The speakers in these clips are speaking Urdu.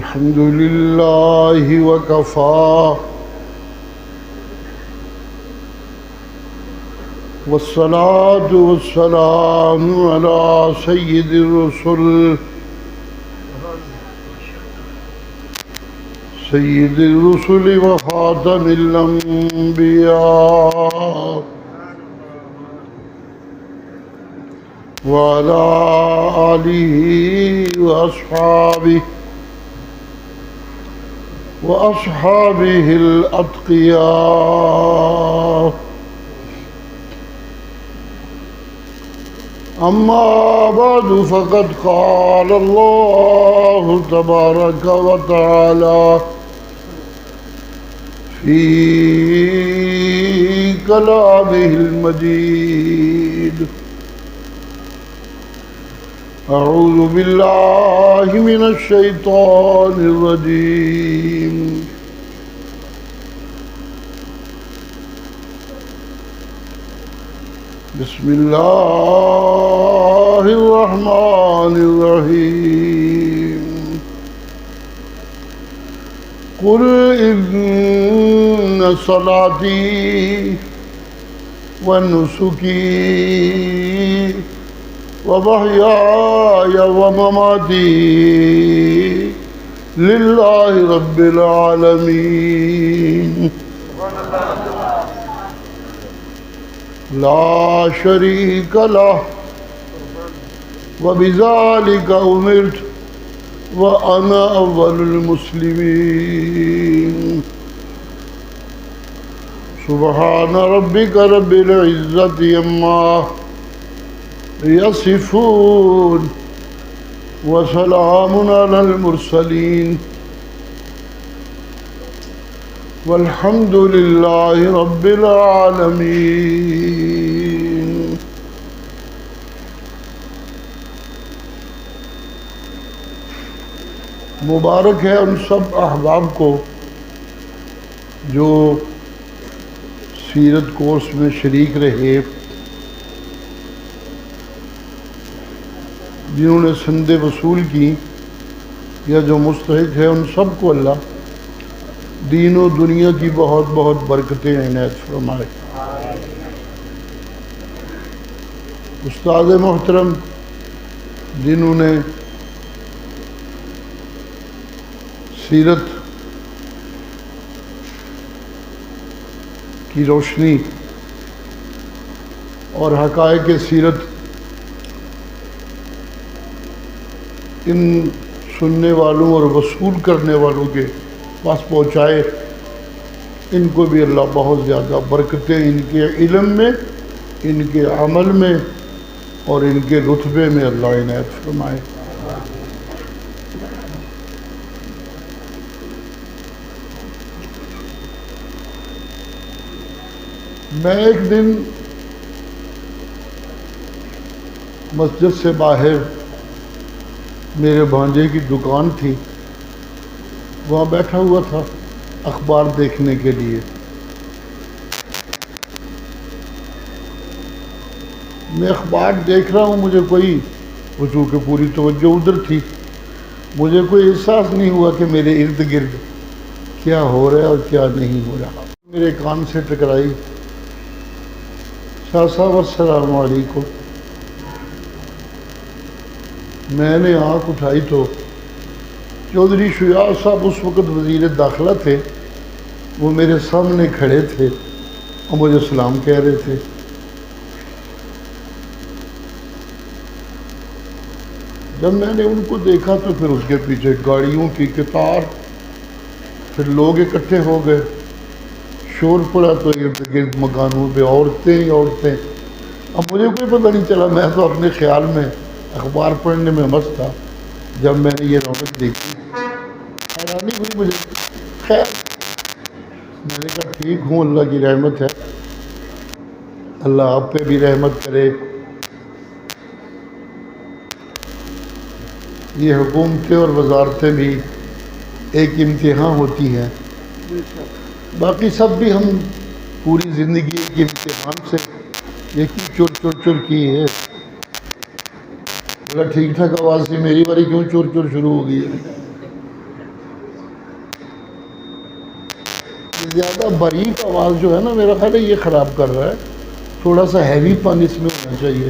الحمد لله وكفى والصلاة والسلام على سيد الرسل وخاتم الأنبياء وعلى آله وأصحابه الأتقياء. أما بعد فقد قال الله تبارك وتعالى في كلامه المجيد: أعوذ بالله من الشيطان الرجيم. بسم الله الرحمن الرحيم. قل إن صلاتي ونسكي ومحياي ومماتي لله رب العالمين لا شريك له وبذلك أمرت وأنا أول المسلمين. سبحان ربك رب العزة عما يصفون وسلام على المرسلين والحمد لله رب العالمين. مبارک ہے ان سب احباب کو جو سیرت کورس میں شریک رہے، جنہوں نے سندیں وصول کی یا جو مستحق ہے، ان سب کو اللہ دین و دنیا کی بہت بہت برکتیں عنایت فرمائے۔ استاد محترم جنہوں نے سیرت کی روشنی اور حقائق سیرت ان سننے والوں اور وصول کرنے والوں کے پاس پہنچائے، ان کو بھی اللہ بہت زیادہ برکتیں ان کے علم میں، ان کے عمل میں اور ان کے رتبے میں اللہ عنایت فرمائے۔ میں ایک دن مسجد سے باہر میرے بھانجے کی دکان تھی، وہاں بیٹھا ہوا تھا اخبار دیکھنے کے لیے۔ میں اخبار دیکھ رہا ہوں، مجھے کوئی چونکہ پوری توجہ ادھر تھی، مجھے کوئی احساس نہیں ہوا کہ میرے ارد گرد کیا ہو رہا ہے اور کیا نہیں ہو رہا۔ میرے کان سے ٹکرائی: شاہ صاحب السلام علیکم۔ میں نے آنکھ اٹھائی تو چودھری شجاع صاحب اس وقت وزیر داخلہ تھے، وہ میرے سامنے کھڑے تھے اور مجھے سلام کہہ رہے تھے۔ جب میں نے ان کو دیکھا تو پھر اس کے پیچھے گاڑیوں کی قطار، پھر لوگ اکٹھے ہو گئے، شور پڑا تو ارد گرد مکانوں پہ عورتیں ہی عورتیں۔ اب مجھے کوئی پتہ نہیں چلا، میں تو اپنے خیال میں اخبار پڑھنے میں مست تھا۔ جب میں نے یہ رونق دیکھی حیرانی ہوئی مجھے۔ خیر میں نے کہا ٹھیک ہوں، اللہ کی رحمت ہے، اللہ آپ پہ بھی رحمت کرے۔ یہ حکومتیں اور وزارتیں بھی ایک امتحان ہوتی ہیں، باقی سب بھی ہم پوری زندگی ایک امتحان سے یہ کیوں چور کی ہے۔ بولا ٹھیک ٹھاک آواز سے میری باری کیوں چور شروع ہو گئی ہے؟ زیادہ باریک آواز جو ہے نا میرا خیال ہے یہ خراب کر رہا ہے، تھوڑا سا ہیوی پن اس میں ہونا چاہیے۔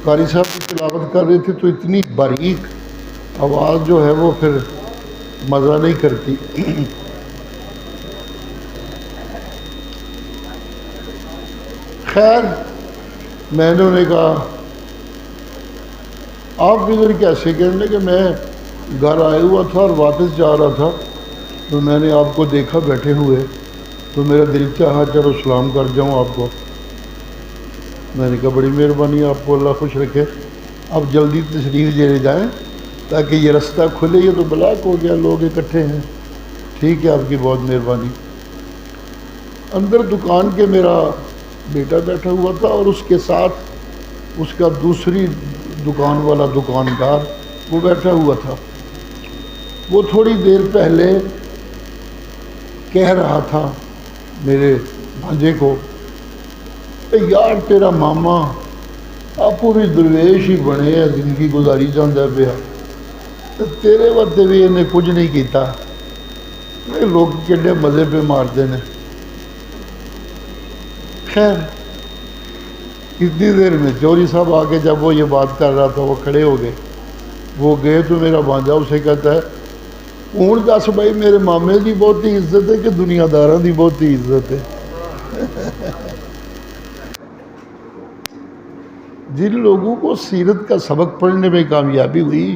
قاری صاحب کی تلاوت کر رہے تھے تو اتنی باریک آواز جو ہے وہ پھر مزہ نہیں کرتی۔ خیر میں نے انہیں کہا آپ ادھر کیسے؟ کہنے کہ میں گھر آیا ہوا تھا اور واپس جا رہا تھا تو میں نے آپ کو دیکھا بیٹھے ہوئے تو میرا دل چاہا چلو سلام کر جاؤں آپ کو۔ میں نے کہا بڑی مہربانی، آپ کو اللہ خوش رکھے، آپ جلدی تشریف لے جائیں تاکہ یہ رستہ کھلے، یہ تو بلاک ہو گیا، لوگ اکٹھے ہیں۔ ٹھیک ہے، آپ کی بہت مہربانی۔ اندر دکان کے میرا بیٹا بیٹھا ہوا تھا اور اس کے ساتھ اس کا دوسری دکان والا دکاندار وہ بیٹھا ہوا تھا۔ وہ تھوڑی دیر پہلے کہہ رہا تھا میرے بھانجے کو یار تیرا ماما آپ بھی درویش ہی بنے ہیں، زندگی گزاری جاندہ پیا، تیرے وقت بھی انہیں کچھ نہیں کیتا، لوگ کڈے مزے پہ مارتے ہیں۔ خیر اتنی دیر میں چوری صاحب آ کے جب وہ یہ بات کر رہا تھا وہ کھڑے ہو گئے۔ وہ گئے تو میرا بھانجا اسے کہتا ہے ہوں دس بھائی میرے مامے کی بہت ہی عزت ہے کہ دنیا داراں کی بہت ہی عزت ہے؟ جن لوگوں کو سیرت کا سبق پڑھنے میں کامیابی ہوئی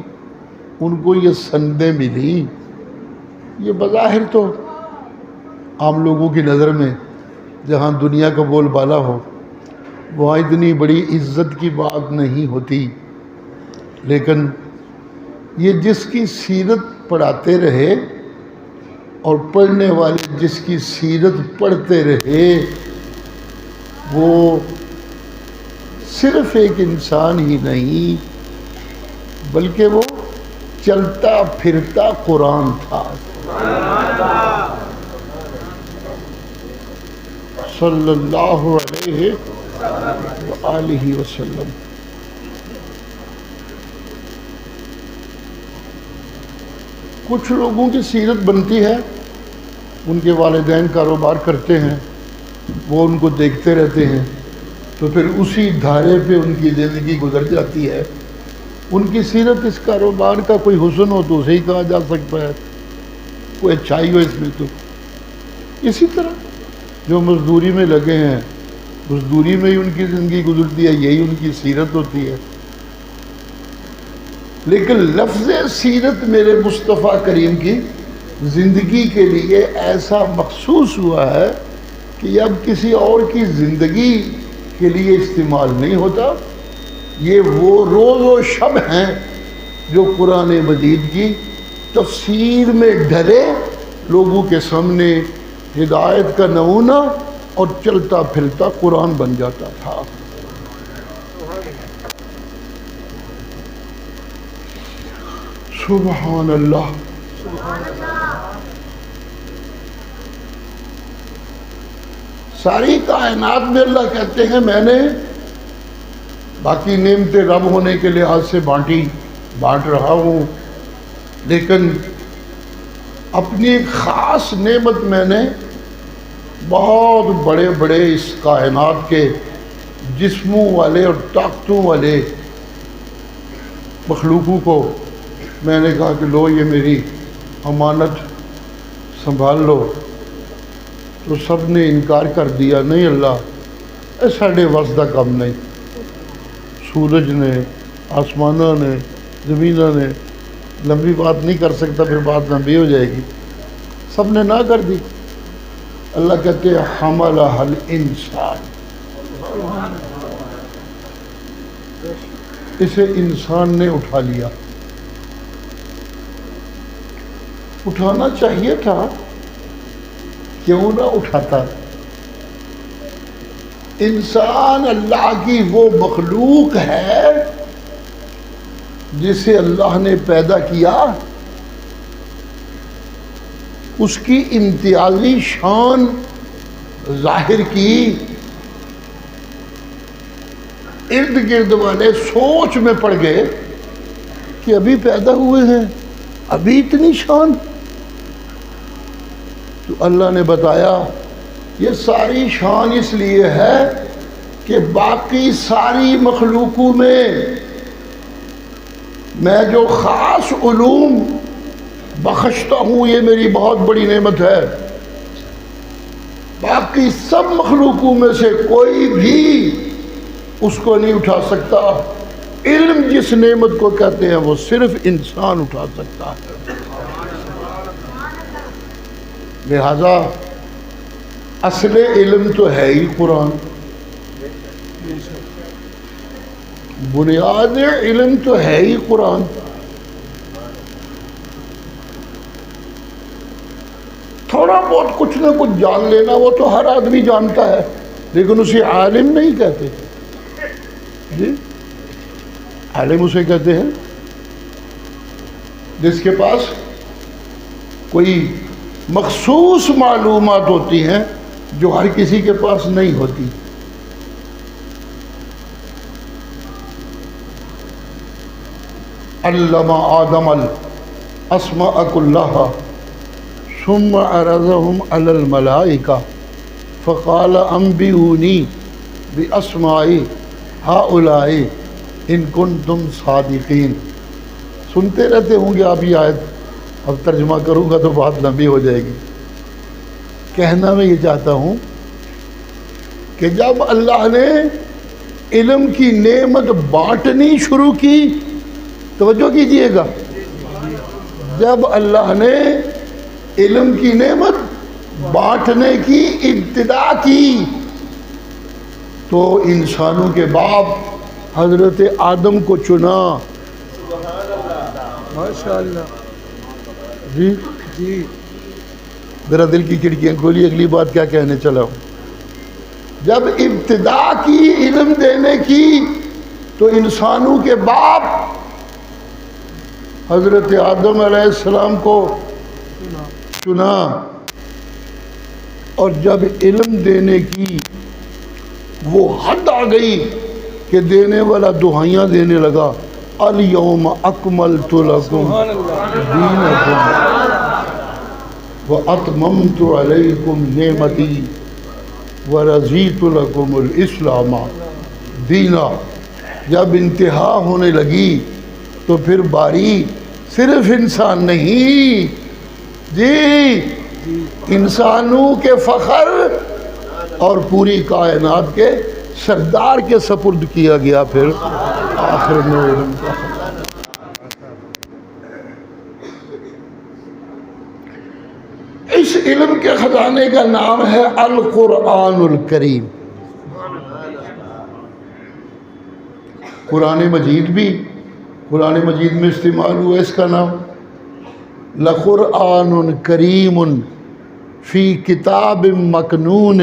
ان کو یہ سندیں ملی، یہ بظاہر تو عام لوگوں کی نظر میں جہاں دنیا کا بول بالا ہو وہاں اتنی بڑی عزت کی بات نہیں ہوتی، لیکن یہ جس کی سیرت پڑھاتے رہے اور پڑھنے والے جس کی سیرت پڑھتے رہے وہ صرف ایک انسان ہی نہیں بلکہ وہ چلتا پھرتا قرآن تھا صلی اللہ علیہ وآلہ وسلم۔ کچھ لوگوں کی سیرت بنتی ہے، ان کے والدین کاروبار کرتے ہیں، وہ ان کو دیکھتے رہتے ہیں تو پھر اسی دھارے پہ ان کی زندگی گزر جاتی ہے۔ ان کی سیرت اس کاروبار کا کوئی حسن ہو تو اسے ہی کہا جا سکتا ہے، کوئی اچھائی ہو اس میں تو۔ اسی طرح جو مزدوری میں لگے ہیں مزدوری میں ہی ان کی زندگی گزرتی ہے، یہی ان کی سیرت ہوتی ہے۔ لیکن لفظ سیرت میرے مصطفیٰ کریم کی زندگی کے لیے ایسا مخصوص ہوا ہے کہ اب کسی اور کی زندگی کے لیے استعمال نہیں ہوتا، یہ وہ روز و شب ہیں جو قرآن مجید کی تفسیر میں ڈھلے لوگوں کے سامنے ہدایت کا نمونہ اور چلتا پھرتا قرآن بن جاتا تھا۔ سبحان اللہ۔ ساری کائنات میں اللہ کہتے ہیں میں نے باقی نعمتیں رب ہونے کے لحاظ سے بانٹ رہا ہوں، لیکن اپنی ایک خاص نعمت میں نے بہت بڑے بڑے اس کائنات کے جسموں والے اور طاقتوں والے مخلوقوں کو میں نے کہا کہ لو یہ میری امانت سنبھال لو، تو سب نے انکار کر دیا، نہیں اللہ اے ساڈے وس دا کم نہیں، سورج نے، آسمانہ نے، زمینہ نے، لمبی بات نہیں کر سکتا، پھر بات لمبی ہو جائے گی، سب نے نہ کر دی۔ اللہ کہتے ہیں حملہ الانسان، اسے انسان نے اٹھا لیا۔ اٹھانا چاہیے تھا، کیوں نہ اٹھاتا؟ انسان اللہ کی وہ مخلوق ہے جسے اللہ نے پیدا کیا، اس کی امتیازی شان ظاہر کی، ارد گرد والے سوچ میں پڑ گئے کہ ابھی پیدا ہوئے ہیں، ابھی اتنی شان، تو اللہ نے بتایا یہ ساری شان اس لیے ہے کہ باقی ساری مخلوقوں میں جو خاص علوم بخشتا ہوں یہ میری بہت بڑی نعمت ہے. باقی سب مخلوقوں میں سے کوئی بھی اس کو نہیں اٹھا سکتا. علم جس نعمت کو کہتے ہیں وہ صرف انسان اٹھا سکتا ہے. لہذا اصل علم تو ہے ہی قرآن. بنیاد علم تو ہے ہی قرآن. تھوڑا بہت کچھ نہ کچھ جان لینا وہ تو ہر آدمی جانتا ہے، لیکن اسے عالم نہیں کہتے. جی عالم اسے کہتے ہیں جس کے پاس کوئی مخصوص معلومات ہوتی ہیں جو ہر کسی کے پاس نہیں ہوتی. علم آدم الاسماء كلها ثم عرضهم على الملائکہ فقال انبئونی باسماء ہؤلاء ان کنتم صادقین. سنتے رہتے ہوں گے آپ یہ آیت، اب ترجمہ کروں گا تو بہت لمبی ہو جائے گی. کہنا میں یہ چاہتا ہوں کہ جب اللہ نے علم کی نعمت بانٹنی شروع کی، توجہ کیجئے گا، جب اللہ نے علم کی نعمت بانٹنے کی ابتدا کی تو انسانوں کے باپ حضرت آدم کو چنا. ماشاءاللہ. جی جی میرا دل کی کھڑکیاں کھولی، اگلی بات کیا کہنے چلا ہوں. جب ابتدا کی علم دینے کی تو انسانوں کے باپ حضرت آدم علیہ السلام کو چنا، اور جب علم دینے کی وہ حد آ گئی کہ دینے والا دہائیاں دینے لگا، الیوم اکملت لکم دینکم واتممت علیکم نعمتی ورضیت لکم الاسلام دینا. جب انتہا ہونے لگی تو پھر باری صرف انسان نہیں، جی انسانوں کے فخر اور پوری کائنات کے سردار کے سپرد کیا گیا. پھر آخر میں علم کا اس علم کے خزانے کا نام ہے القرآن الکریم. قرآن مجید بھی قرآن مجید میں استعمال ہوا اس کا نام لقرآن کریم فی کتاب مکنون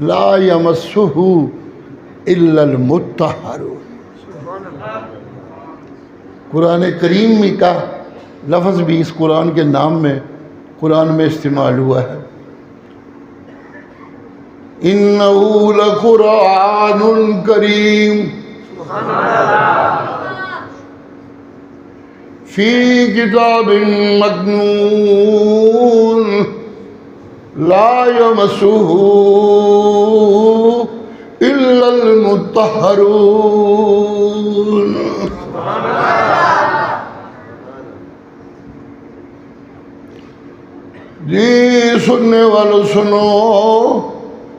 لا یمسہ الا المطہرون. قرآن کریم کا لفظ بھی اس قرآن کے نام میں قرآن میں استعمال ہوا ہے. انہ لقرآن کریم فی کتاب مکنون لا یمسہ الا المطہرون. جی سننے والوں سنو،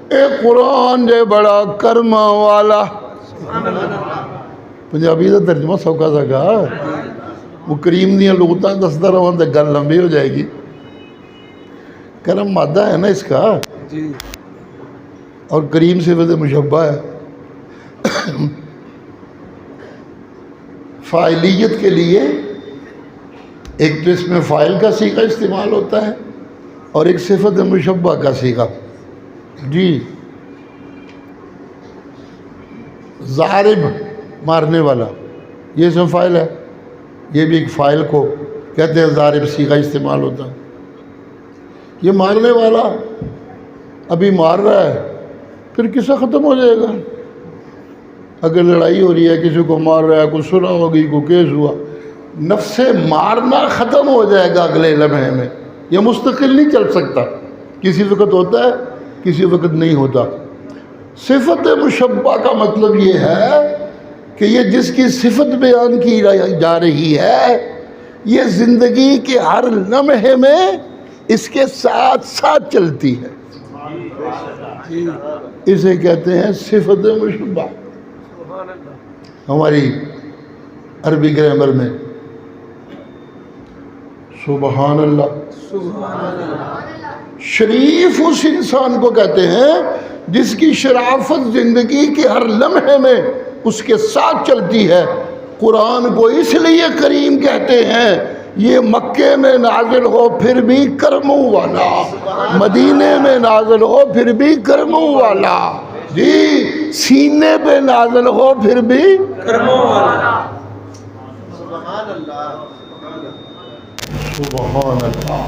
اے قرآن جے بڑا کرما والا. پنجابی کا ترجمہ سوکھا سا وہ کریم دیا لغتاں دستا رہا تو گل لمبی ہو جائے گی. کرم مادہ ہے نا اس کا، اور کریم صفت مشبہ ہے. فاعلیت کے لیے ایک تو اس میں فاعل کا صیغہ استعمال ہوتا ہے اور ایک صفت مشبہ کا صیغہ. جی ضارب مارنے والا یہ اسم فاعل ہے، یہ بھی ایک فاعل کو کہتے ہیں ضارب صیغہ استعمال ہوتا ہے. یہ مارنے والا ابھی مار رہا ہے، پھر قصہ ختم ہو جائے گا. اگر لڑائی ہو رہی ہے، کسی کو مار رہا ہے، کوئی صلح ہو گئی، کوئی کیس ہوا، نفس مارنا ختم ہو جائے گا اگلے لمحے میں. یہ مستقل نہیں چل سکتا، کسی وقت ہوتا ہے کسی وقت نہیں ہوتا۔ صفت مشبہ کا مطلب یہ ہے کہ یہ جس کی صفت بیان کی جا رہی ہے یہ زندگی کے ہر لمحے میں اس کے ساتھ ساتھ چلتی ہے، اسے کہتے ہیں صفت مشبہ ہماری عربی گرامر میں۔ سبحان اللہ۔ شریف اس انسان کو کہتے ہیں جس کی شرافت زندگی کے ہر لمحے میں اس کے ساتھ چلتی ہے۔ قرآن کو اس لیے کریم کہتے ہیں یہ مکے میں نازل ہو پھر بھی کرموں والا، مدینے میں نازل ہو پھر بھی کرموں والا، جی سینے پہ نازل ہو پھر بھی کرموں والا۔ سبحان اللہ، سبحان اللہ،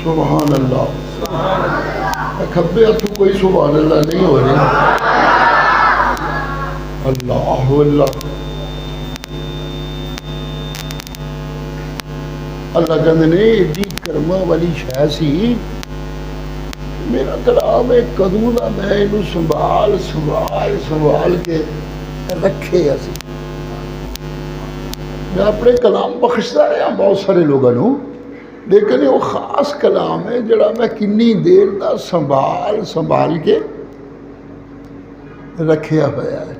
سبحان اللہ۔ کھبے ہاتھوں کوئی سبحان اللہ نہیں ہو رہی۔ اللہ اللہ، اللہ کہتے نے ایڈی کرما والی شے سی میرا کلام ایک قدم دا میں انہوں سنبھال سنبھال سنبھال کے رکھے اسی۔ میں اپنے کلام بخشتا رہا بہت سارے لوگوں، لیکن وہ خاص کلام ہے جڑا میں کنی دیر دا سنبھال سنبھال کے رکھیا ہوا ہے۔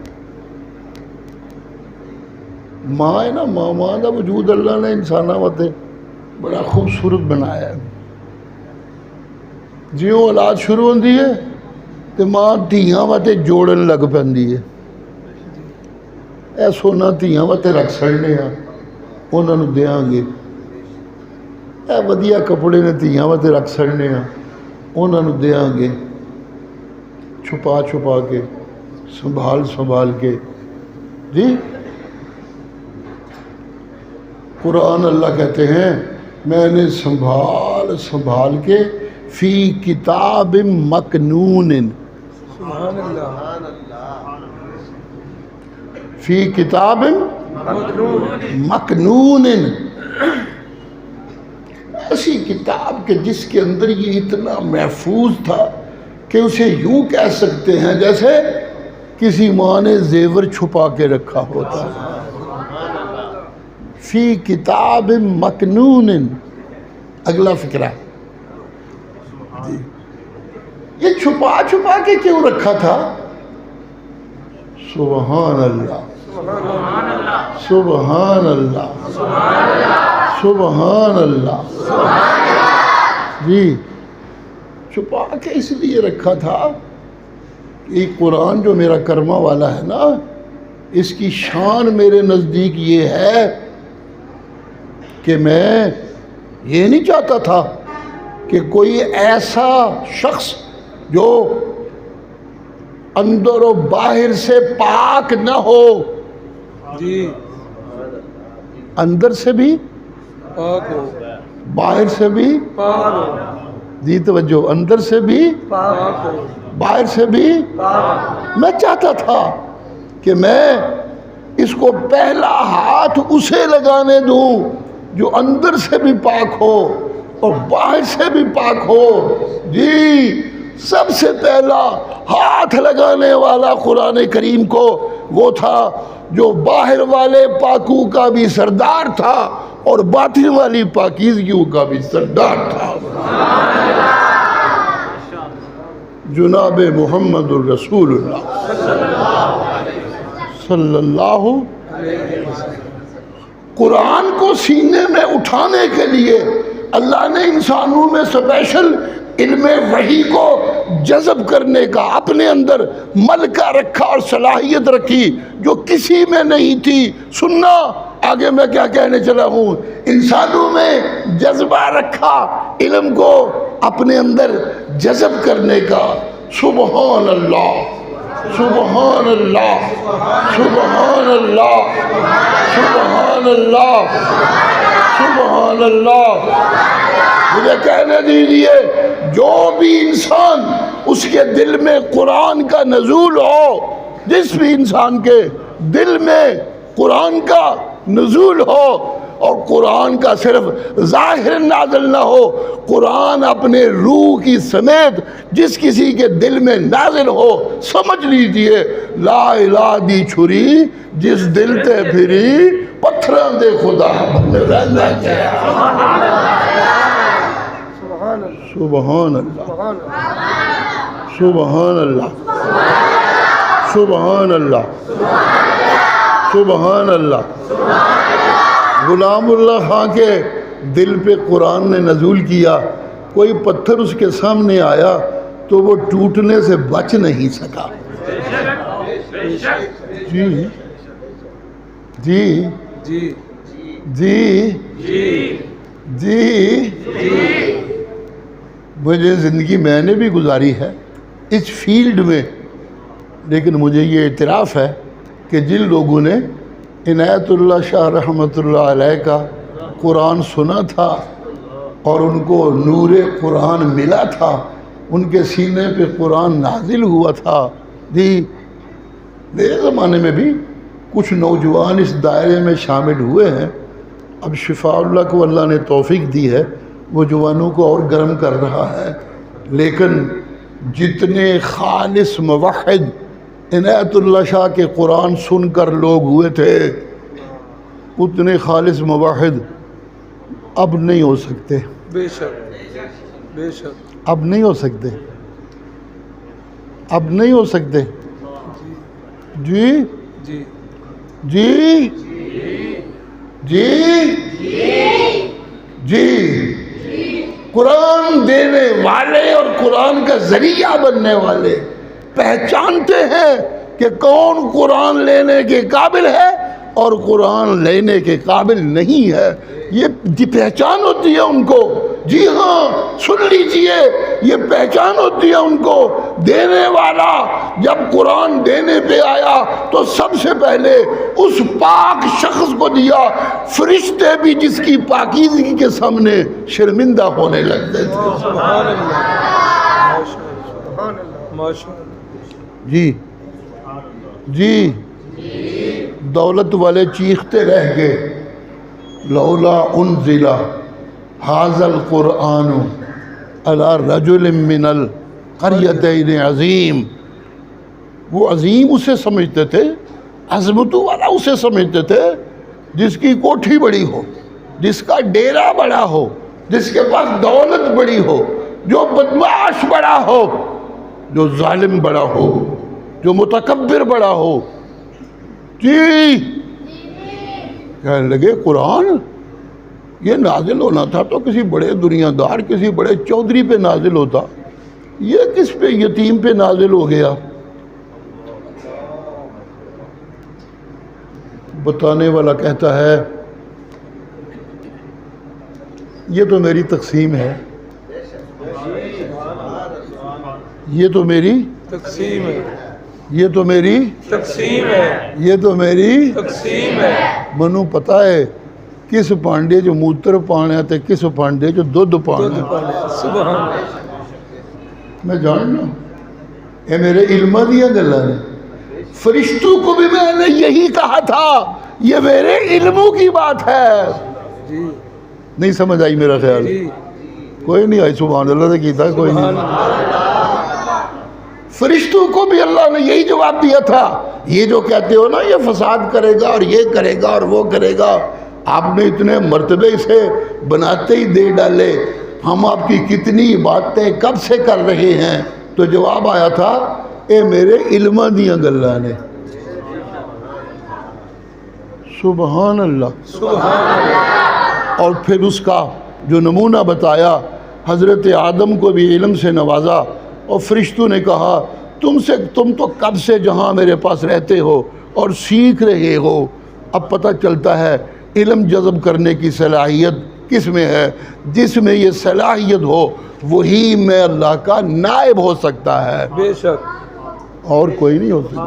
ماں ہے نا، ماں دا وجود اللہ نے انسانہ واسطے بڑا خوبصورت بنایا ہے۔ جیوں اولاد شروع ہوندی ہے تو ماں دھیاں واسطے جوڑن لگ پیندی ہے، اے سونا دھیاں واسطے رکھ سڑنے ہاں انہاں نوں دیاں گے، اے ودیا کپڑے نے دھیاں واسطے رکھ سڑنے ہاں انہاں نوں دیاں گے، چھپا چھپا کے سنبھال سنبھال کے۔ جی قرآن اللہ کہتے ہیں میں نے سنبھال سنبھال کے فی کتاب مکنون، سبحان اللہ، فی کتاب مکنون، ایسی کتاب کہ جس کے اندر یہ اتنا محفوظ تھا کہ اسے یوں کہہ سکتے ہیں جیسے کسی ماں نے زیور چھپا کے رکھا ہوتا ہے۔ فی کتاب مکنون، اگلا فکرہ جی یہ چھپا چھپا کے کیوں رکھا تھا؟ سبحان اللہ، سبحان اللہ، سبحان اللہ۔ جی چھپا کے اس لیے رکھا تھا کہ قرآن جو میرا کرما والا ہے نا اس کی شان میرے نزدیک یہ ہے کہ میں یہ نہیں چاہتا تھا کہ کوئی ایسا شخص جو اندر و باہر سے پاک نہ ہو، جی اندر سے بھی پاک ہو باہر سے بھی پاک ہو، جی توجہ، اندر سے بھی پاک ہو باہر سے بھی پاک۔ میں چاہتا تھا کہ میں اس کو پہلا ہاتھ اسے لگانے دوں جو اندر سے بھی پاک ہو اور باہر سے بھی پاک ہو۔ جی سب سے پہلا ہاتھ لگانے والا قرآن کریم کو وہ تھا جو باہر والے پاکوں کا بھی سردار تھا اور باطن والی پاکیزگیوں کا بھی سردار تھا، جناب محمد الرسول اللہ صلی اللہ علیہ وسلم۔ قرآن کو سینے میں اٹھانے کے لیے اللہ نے انسانوں میں اسپیشل علم وحی کو جذب کرنے کا اپنے اندر ملکہ رکھا اور صلاحیت رکھی جو کسی میں نہیں تھی۔ سننا آگے میں کیا کہنے چلا ہوں، انسانوں میں جذبہ رکھا علم کو اپنے اندر جذب کرنے کا۔ سبحان اللہ، سبحان اللہ، سبحان اللہ، سبحان اللہ، سبحان اللہ۔ مجھے کہنے دیجیے جو بھی انسان اس کے دل میں قرآن کا نزول ہو، جس بھی انسان کے دل میں قرآن کا نزول ہو اور قرآن کا صرف ظاہر نازل نہ ہو، قرآن اپنے روح کی سمیت جس کسی کے دل میں نازل ہو، سمجھ لیجئے لا الہ دی چھری جس دل تے پھری پتھراں دے خدا بن رہندا گیا۔ سبحان اللہ، سبحان اللہ، سبحان اللہ، سبحان اللہ۔ غلام اللہ خان کے دل پہ قرآن نے نزول کیا، کوئی پتھر اس کے سامنے آیا تو وہ ٹوٹنے سے بچ نہیں سکا۔ جی جی جی جی جی مجھے زندگی میں نے بھی گزاری ہے اس فیلڈ میں، لیکن مجھے یہ اعتراف ہے کہ جن لوگوں نے عنایت اللہ شاہ رحمۃ اللہ علیہ کا قرآن سنا تھا اور ان کو نور قرآن ملا تھا، ان کے سینے پہ قرآن نازل ہوا تھا۔ جی نئے زمانے میں بھی کچھ نوجوان اس دائرے میں شامل ہوئے ہیں۔ اب شفاء اللہ کو اللہ نے توفیق دی ہے، وہ جوانوں کو اور گرم کر رہا ہے، لیکن جتنے خالص موحد عنایت اللہ شاہ کے قرآن سن کر لوگ ہوئے تھے، اتنے خالص موحد اب نہیں ہو سکتے۔ بے شک بے شک اب نہیں ہو سکتے، اب نہیں ہو سکتے۔ جی جی جی جی جی قرآن دینے والے اور قرآن کا ذریعہ بننے والے پہچانتے ہیں کہ کون قرآن لینے کے قابل ہے اور قرآن لینے کے قابل نہیں ہے، یہ پہچان ہوتی ہے ان کو۔ جی ہاں سن لیجئے، یہ پہچان ہوتی ہے ان کو۔ دینے والا جب قرآن دینے پہ آیا تو سب سے پہلے اس پاک شخص کو دیا، فرشتے بھی جس کی پاکیزگی کے سامنے شرمندہ ہونے لگتے تھے۔ سبحان اللہ، ماشاء اللہ۔ جی جی دولت والے چیختے رہ گئے، لولا انزل ھذا القرآن علی رجل من القریتین عظیم۔ وہ عظیم اسے سمجھتے تھے، عظمتوں والا اسے سمجھتے تھے جس کی کوٹھی بڑی ہو، جس کا ڈیرا بڑا ہو، جس کے پاس دولت بڑی ہو، جو بدمعاش بڑا ہو، جو ظالم بڑا ہو، جو متکبر بڑا ہو۔ جی کہنے لگے قرآن یہ نازل ہونا تھا تو کسی بڑے دنیا دار، کسی بڑے چودھری پہ نازل ہوتا، یہ کس پہ یتیم پہ نازل ہو گیا؟ بتانے والا کہتا ہے یہ تو میری تقسیم ہے، یہ تو میری تقسیم ہے، یہ تو میری تقسیم ہے، یہ تو میری تقسیم ہے۔ منو پتہ ہے کس پانڈے جو موتر پانا تے کس پانڈے جو دودھ پانا۔ سبحان اللہ۔ میں جاننا یہ میرے علم دیا گلاں نے، فرشتوں کو بھی میں نے یہی کہا تھا، یہ میرے علموں کی بات ہے۔ جی نہیں سمجھ آئی میرا خیال؟ جی کوئی نہیں آئی، سبحان اللہ سے کیتا ہے کوئی نہیں۔ فرشتوں کو بھی اللہ نے یہی جواب دیا تھا۔ یہ جو کہتے ہو نا یہ فساد کرے گا اور یہ کرے گا اور وہ کرے گا، آپ نے اتنے مرتبے اسے بناتے ہی دے ڈالے، ہم آپ کی کتنی باتیں کب سے کر رہے ہیں، تو جواب آیا تھا اے میرے علماء دیاں گلاں نے۔ سبحان اللہ، سبحان اللہ۔ اور پھر اس کا جو نمونہ بتایا، حضرت آدم کو بھی علم سے نوازا اور فرشتوں نے کہا تم تو کب سے جہاں میرے پاس رہتے ہو اور سیکھ رہے ہو، اب پتہ چلتا ہے علم جذب کرنے کی صلاحیت کس میں ہے؟ جس میں یہ صلاحیت ہو وہی میں اللہ کا نائب ہو سکتا ہے، بے شک۔ اور کوئی نہیں ہو سکتا،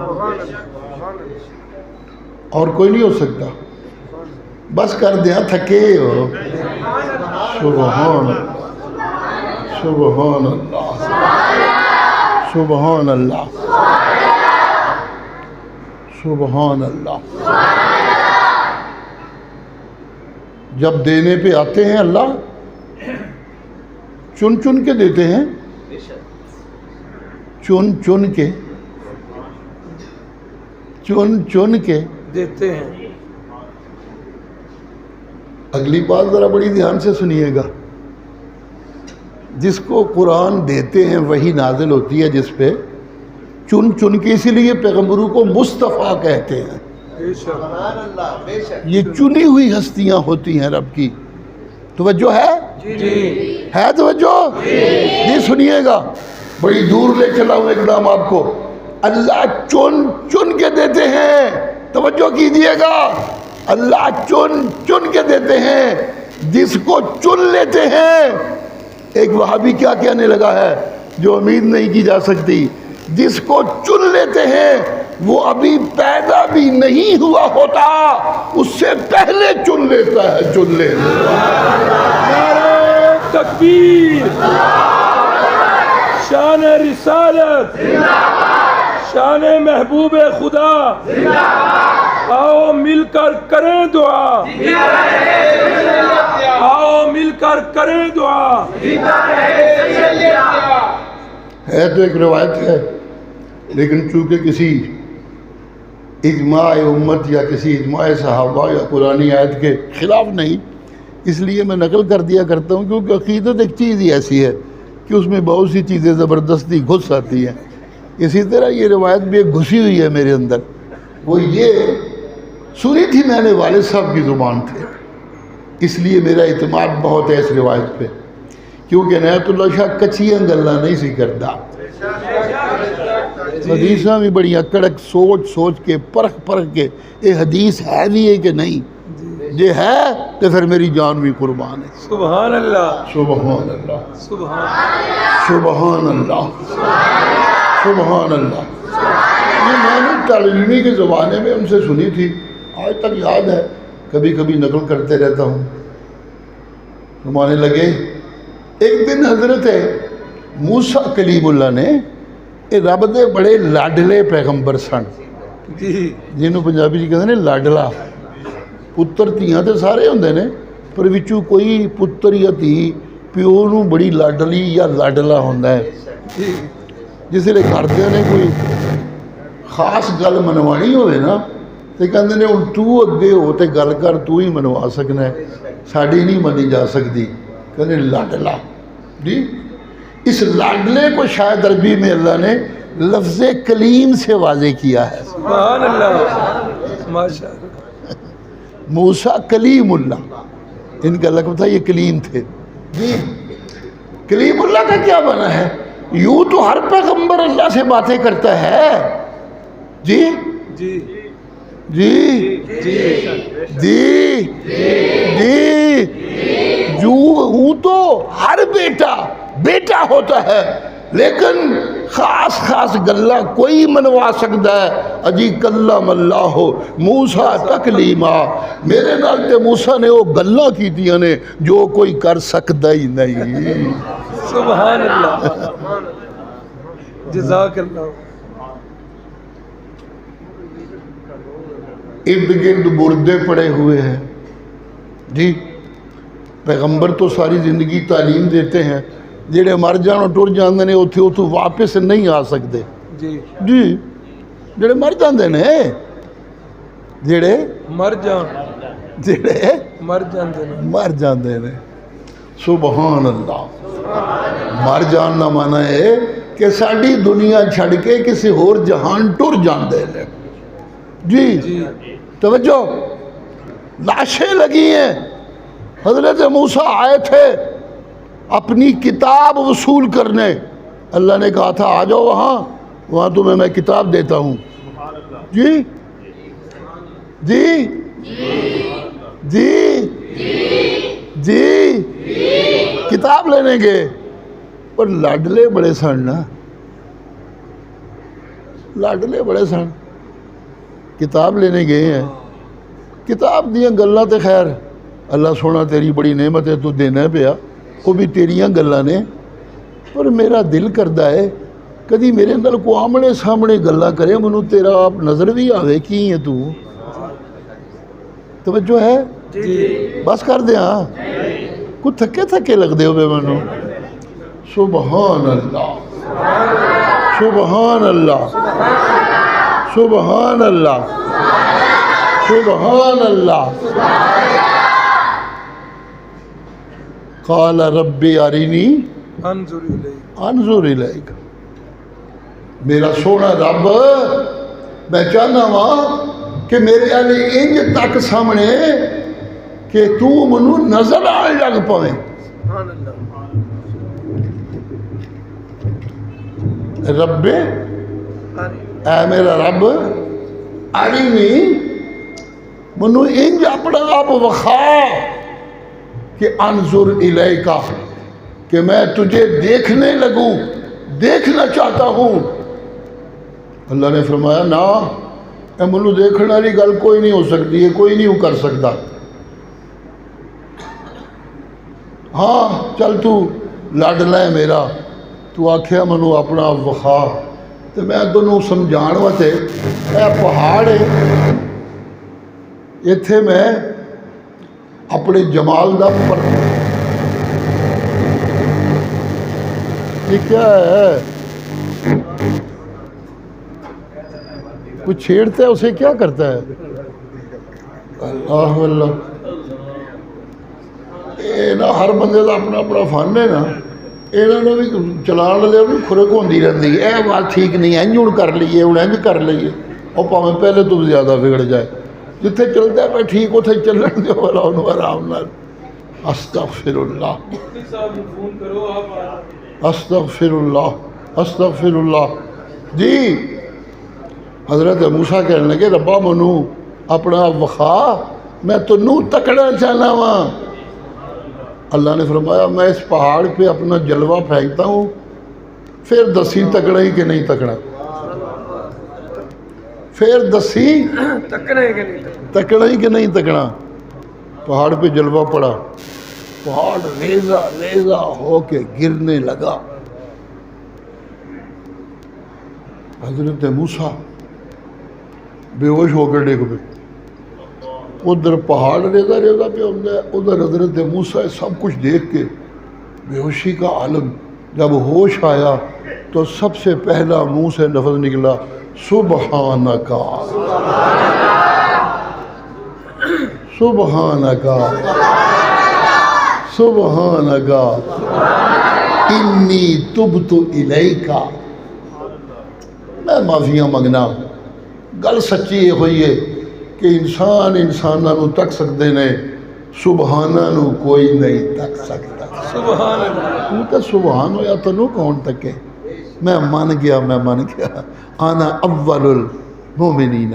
اور کوئی نہیں ہو سکتا۔ بس کر دیا تھکے ہو۔ سبحان سبحان اللہ، سبحان اللہ، سبحان اللہ۔ جب دینے پہ آتے ہیں اللہ چن چن کے دیتے ہیں، چن چن کے، چن چن کے دیتے ہیں۔ اگلی بات ذرا بڑی دھیان سے سنیے گا، جس کو قرآن دیتے ہیں وہی نازل ہوتی ہے جس پہ، چن چن کے، اسی لیے پیغمبروں کو مصطفیٰ کہتے ہیں۔ بے شک، سبحان اللہ، بے شک۔ یہ چنی ہوئی ہستیاں ہوتی ہیں رب کی۔ توجہ ہے؟ جی ہے توجہ؟ جی سنیے گا، بڑی دور لے چلا ہوں ایک نام آپ کو۔ اللہ چن چن کے دیتے ہیں، توجہ کیجئے گا، اللہ چن چن کے دیتے ہیں، جس کو چن لیتے ہیں۔ ایک وہابی کیا کہنے لگا ہے جو امید نہیں کی جا سکتی، جس کو چن لیتے ہیں وہ ابھی پیدا بھی نہیں ہوا ہوتا، اس سے پہلے چن لیتا ہے، چن لیتا ہے۔ نعرہ تکبیر، شان رسالت، شان محبوب خدا، آؤ مل کر کریں دعا، آؤ مل کر کریں دعا۔ ہے تو ایک روایت ہے، لیکن چونکہ کسی اجماع امت یا کسی اجماع صحابہ یا قرآنی آیت کے خلاف نہیں، اس لیے میں نقل کر دیا کرتا ہوں، کیونکہ عقیدت ایک چیز ہی ایسی ہے کہ اس میں بہت سی چیزیں زبردستی گھس آتی ہیں۔ اسی طرح یہ روایت بھی ایک گھسی ہوئی ہے میرے اندر، وہ یہ سنی تھی میں نے والد صاحب کی زبان تھے، اس لیے میرا اعتماد بہت ہے اس روایت پہ، کیونکہ عنایت اللہ شاہ کچیاں گلاں نہیں سی کرتا، حدیثاں بھی بڑی کڑک سوچ سوچ کے پرکھ پرکھ کے یہ حدیث ہے بھی ہے کہ نہیں، یہ ہے تو پھر میری جان بھی قربان ہے۔ سبحان اللہ، سبحان اللہ، سبحان سبحان اللہ، سبحان اللہ۔ یہ میں نے تعلیمی کے زمانے میں ان سے سنی تھی، آج تک یاد ہے، کبھی کبھی نقل کرتے رہتا ہوں۔ زمانے لگے ایک دن حضرت موسیٰ کلیم اللہ نے، یہ رب دے بڑے لاڈلے پیغمبر سن، جی جنہوں پنجابی جی کہتے ہیں لاڈلا، پتر دھیاں تے سارے ہوندے نے، پر وچوں کوئی پتر یا دھی پیو نوں بڑی لاڈلی یا لاڈلا ہوندا ہے۔ جی جس لئے گھردے نے کوئی خاص گل منوانی ہوئے نا، تو کہندے نے ہن تو اگے ہو تے گل کر، تو ہی منوا سکنا ہے، ساڈی نہیں منی جا سکتی، کہندے لاڈلا۔ جی اس لاڈلے کو شاید عربی میں اللہ نے لفظ کلیم سے واضح کیا ہے۔ سبحان اللہ، ماشاء اللہ۔ موسیٰ کلیم اللہ، ان کا لقب تھا، یہ کلیم تھے۔ جی کلیم اللہ کا کیا معنی ہے؟ یوں تو ہر پیغمبر اللہ سے باتیں کرتا ہے۔ جی جی جی جی جی جی جو ہوں تو ہر بیٹا بیٹا ہوتا ہے، لیکن خاص خاص گلہ کوئی منوا سکتا ہے۔ اجی کلم اللہ موسیٰ تکلیما، میرے نال تے موسیٰ نے وہ گلہ کی دیا نے جو کوئی کر سکتا ہی نہیں۔ سبحان اللہ، جزاک اللہ۔ ارد گرد مردے پڑے ہوئے ہیں۔ جی پیغمبر تو ساری زندگی تعلیم دیتے ہیں، جڑے مر جان ٹر جاندے نے اتھوں واپس نہیں آ سکتے۔ جی جی جڑے مر جاندے نے، جڑے مر جان، جڑے مر جاندے نے۔ مر جاندے نے۔ سبحان اللہ۔ مر جان کا معنی ہے کہ ساری دنیا چھڑ کے کسی اور جہان ٹر جاندے نے۔ جی جی توجہ، لاشیں لگی ہیں۔ حضرت موسیٰ آئے تھے اپنی کتاب وصول کرنے، اللہ نے کہا تھا آ جاؤ وہاں تمہیں میں کتاب دیتا ہوں۔ جی جی جی جی کتاب لینے گئے، پر لاڈلے بڑے سن نا، لاڈلے بڑے سن، کتاب لینے گئے ہیں، کتاب دیاں گلاں تے خیر اللہ سونا تیری بڑی نعمت ہے، تو دینا پیا، وہ بھی تیریاں گلاں نے، پر میرا دل کردا ہے کدی میرے اندر کو آمنے سامنے گلاں کرے، منو تیرا آپ نظر بھی آوے کی ہے تو، توجہ ہے؟ جی بس کر دیاں کو تھکے تھکے لگ دے ہوئے منو سبحان اللہ سبحان اللہ سبحان اللہ سبحان اللہ قال ربی ارینی انظر الیک انظر الیک میرا سونا رب میں چاہنا وا کہ میرے علی انج تک سامنے کہ تو منو نظر آنے لگ پویں سبحان اللہ رب اے میرا رب ارینی منو انج اپنا آپ وخا کہ انظر الیکا کہ میں تجھے دیکھنے لگوں دیکھنا چاہتا ہوں اللہ نے فرمایا نا اے منو دیکھنے والی گل کوئی نہیں ہو سکتی ہے کوئی نہیں کر سکتا ہاں چل تو لڈ لے میرا تو آکھیا منو اپنا وخا تو میں تینوں سمجھان واسطے اے پہاڑ ہے ایتھے میں اپنے جمال دا پر یہ کیا ہے کوئی چھیڑتا ہے اسے کیا کرتا ہے اللہ اللہ یہ نا ہر بندے کا اپنا اپنا فن ہے نا یہاں بھی چلان والے بھی خرک ہوتی رہتی ہے یہ بات ٹھیک نہیں ہے انج ہوں کر لیے ہوں انج کر لیے اور پاویں پہلے تو بھی زیادہ بگڑ جائے جتھے چلتا ہے پہ ٹھیک اتنے چلن دو والا انہوں آرام نال استغفر اللہ مفتی صاحب فون کرو آپ استغفر اللہ استغفر اللہ جی حضرت موسیٰ کہنے لگے ربا منو اپنا وخا میں تنوں تکڑا چاہنا وا اللہ نے فرمایا میں اس پہاڑ پہ اپنا جلوہ پھینکتا ہوں پھر دسی تکڑا ہی کہ نہیں تکڑا پھر دسی تکڑے کہ نہیں تکڑا ہی کہ نہیں تکڑا پہاڑ پہ جلوہ پڑا پہاڑ ریزہ ریزہ ہو کے گرنے لگا حضرت موسیٰ بے ہوش ہو کے ڈگ پہ ادھر پہاڑ ریزہ ریزہ پہ ہوتا ہے ادھر حضرت موسیٰ سب کچھ دیکھ کے بے ہوشی کا عالم جب ہوش آیا تو سب سے پہلا منہ سے لفظ نکلا سبحانکا سبحانکا سبحانکا انی تبت الیکا میں معافیاں منگنا گل سچی یہ ہوئی ہے کہ انسان انسانوں تک سکتے نے سبحانہ نو کوئی نہیں تک سکتا سبحان اللہ تو تے سبحان ہویا تنو کون تکے میں مان گیا آنا اول المومنین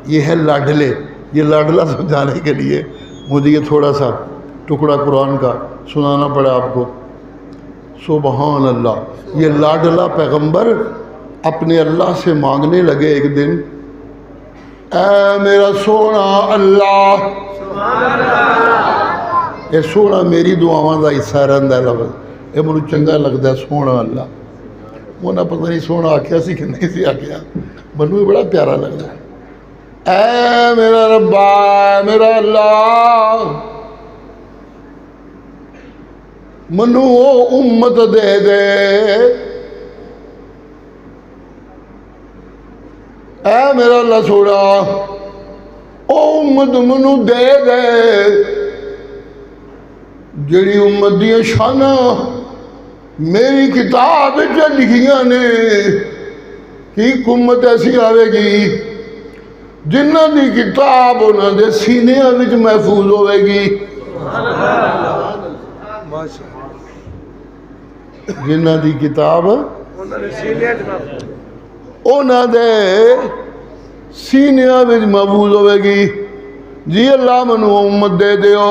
یہ ہے لاڈلے یہ لاڈلہ سمجھانے کے لیے مجھے یہ تھوڑا سا ٹکڑا قرآن کا سنانا پڑا آپ کو سبحان اللہ یہ لاڈلہ پیغمبر اپنے اللہ سے مانگنے لگے ایک دن اے میرا سونا اللہ یہ سونا میری دعاواں دا حصہ رہندا ہے لفظ یہ مجھے چنگا لگتا ہے سونا اللہ انہیں پتہ نہیں سونا آکھیا سی کہ نہیں سی آکھیا منو بھی بڑا پیارا لگتا ہے اے میرا ربا میرا اللہ منو وہ امت دے دے اے میرا اللہ سوڑا او امت منو دے دے جڑی امت دیا شانہ میری کتاب جو لکھیاں نے کہ امت ایسی آوے گی جنہ دی کتاب انہاں دے سینے وچ محفوظ ہوئے گی جنہ دی کتاب انہاں دے سینے وچ محفوظ ہوئے گی جی اللہ منو امت دے دیو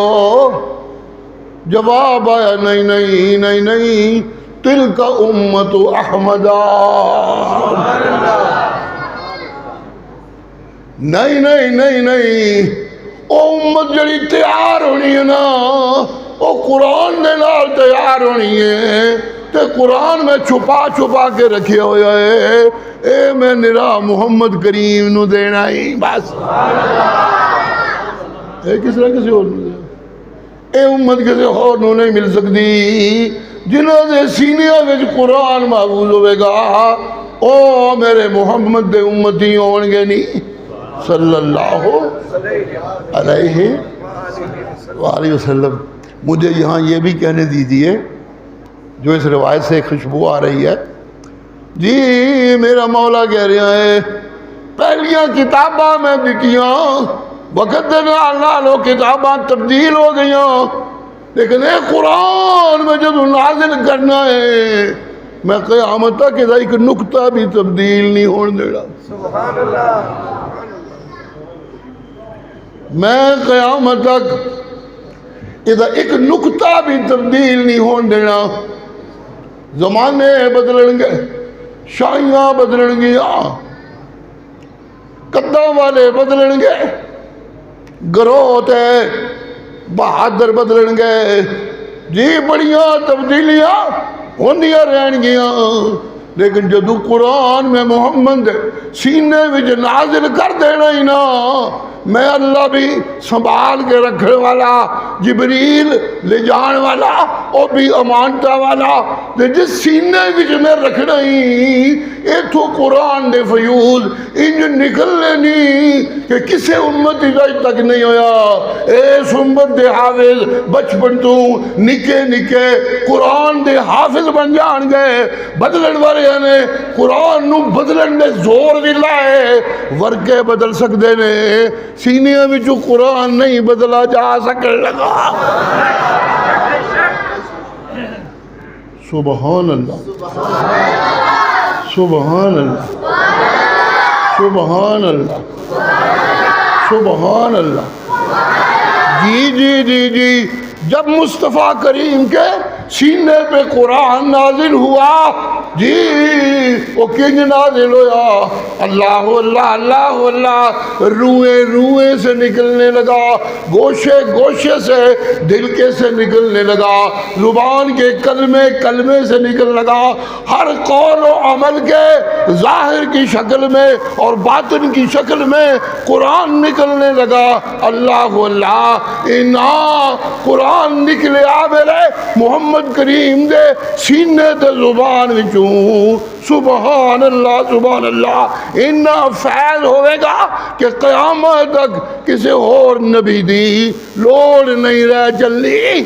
جواب آیا نہیں نہیں نہیں نہیں تلک امت احمدہ نہیں نہیں نہیں نہیں او امت جڑی تیار ہونی ہے نا او قرآن دے نال تیار ہونی ہے تے قرآن میں چھپا چھپا کے رکھے ہویا ہے اے میں نرا محمد کریم نو دینا ہی بس کس طرح کسی اور اے امت کسی اور نو نہیں مل سکتی جنہوں نے سینیاں وچ قرآن محفوظ ہوئے گا او میرے محمد دے امتی ہون گے نہیں صلی اللہ علیہ وآلہ وسلم۔ مجھے یہاں یہ بھی کہنے دیجئے جو اس روایت سے خوشبو آ رہی ہے، جی میرا مولا کہہ رہا ہے پہلیاں کتاباں میں لکھیاں وقت دے نال وہ کتاباں تبدیل ہو گئیاں، لیکن اے قرآن میں جب نازل کرنا ہے میں قیامت تک ایک نقطہ بھی تبدیل نہیں ہونے دینا، سبحان اللہ، میں قیامت تک ایک نقطہ بھی تبدیل نہیں ہونے دینا۔ زمانے بدلن گے، شاہیاں بدلن گیا، قداں والے بدلن گے، گروہ تے بہادر بدلن گے، جی بڑیاں تبدیلیاں ہوندیاں رہن گیا، لیکن جدو قرآن میں محمد سینے وچ نازل کر دینا ہی نا، میں اللہ بھی سنبھال کے رکھنے والا، جبریل لے جان والا، اور بھی امانتا والا، جس سینے وچ میں رکھنا ہی ایتھو قرآن دے فیوز انج نکلنے نہیں کہ کسے امت اجائی تک نہیں ہویا۔ اس امت دے حافظ بچپن تو نکے نکے قرآن دے حافظ بن جان گئے، بدلن والے نے قرآن نو بدلن نے زور بھی لائے، ورکے بدل سکتے نے، سینیاں میں جو قرآن نہیں بدلا جا سکنے لگا۔ سبحان اللہ، سبحان اللہ، سبحان اللہ، سبحان اللہ۔ جی جی جی جی جب مصطفیٰ کریم کے سینے پہ قرآن نازل ہوا، جی وہ کنج نازل ہوا، اللہ اللہ اللہ اللہ، روئیں روئیں سے نکلنے لگا، گوشے گوشے سے دل کے سے نکلنے لگا، زبان کے کلمے کلمے سے نکلنے لگا، ہر قول و عمل کے ظاہر کی شکل میں اور باطن کی شکل میں قرآن نکلنے لگا۔ اللہ اللہ، اینا قرآن نکلے آ میرے محمد کریم دے سینے تے زبان وچوں، سبحان اللہ سبحان اللہ، اینا فیض ہوئے گا کہ قیامت تک کسی اور نبی دی لوڑ نہیں رہ چلی۔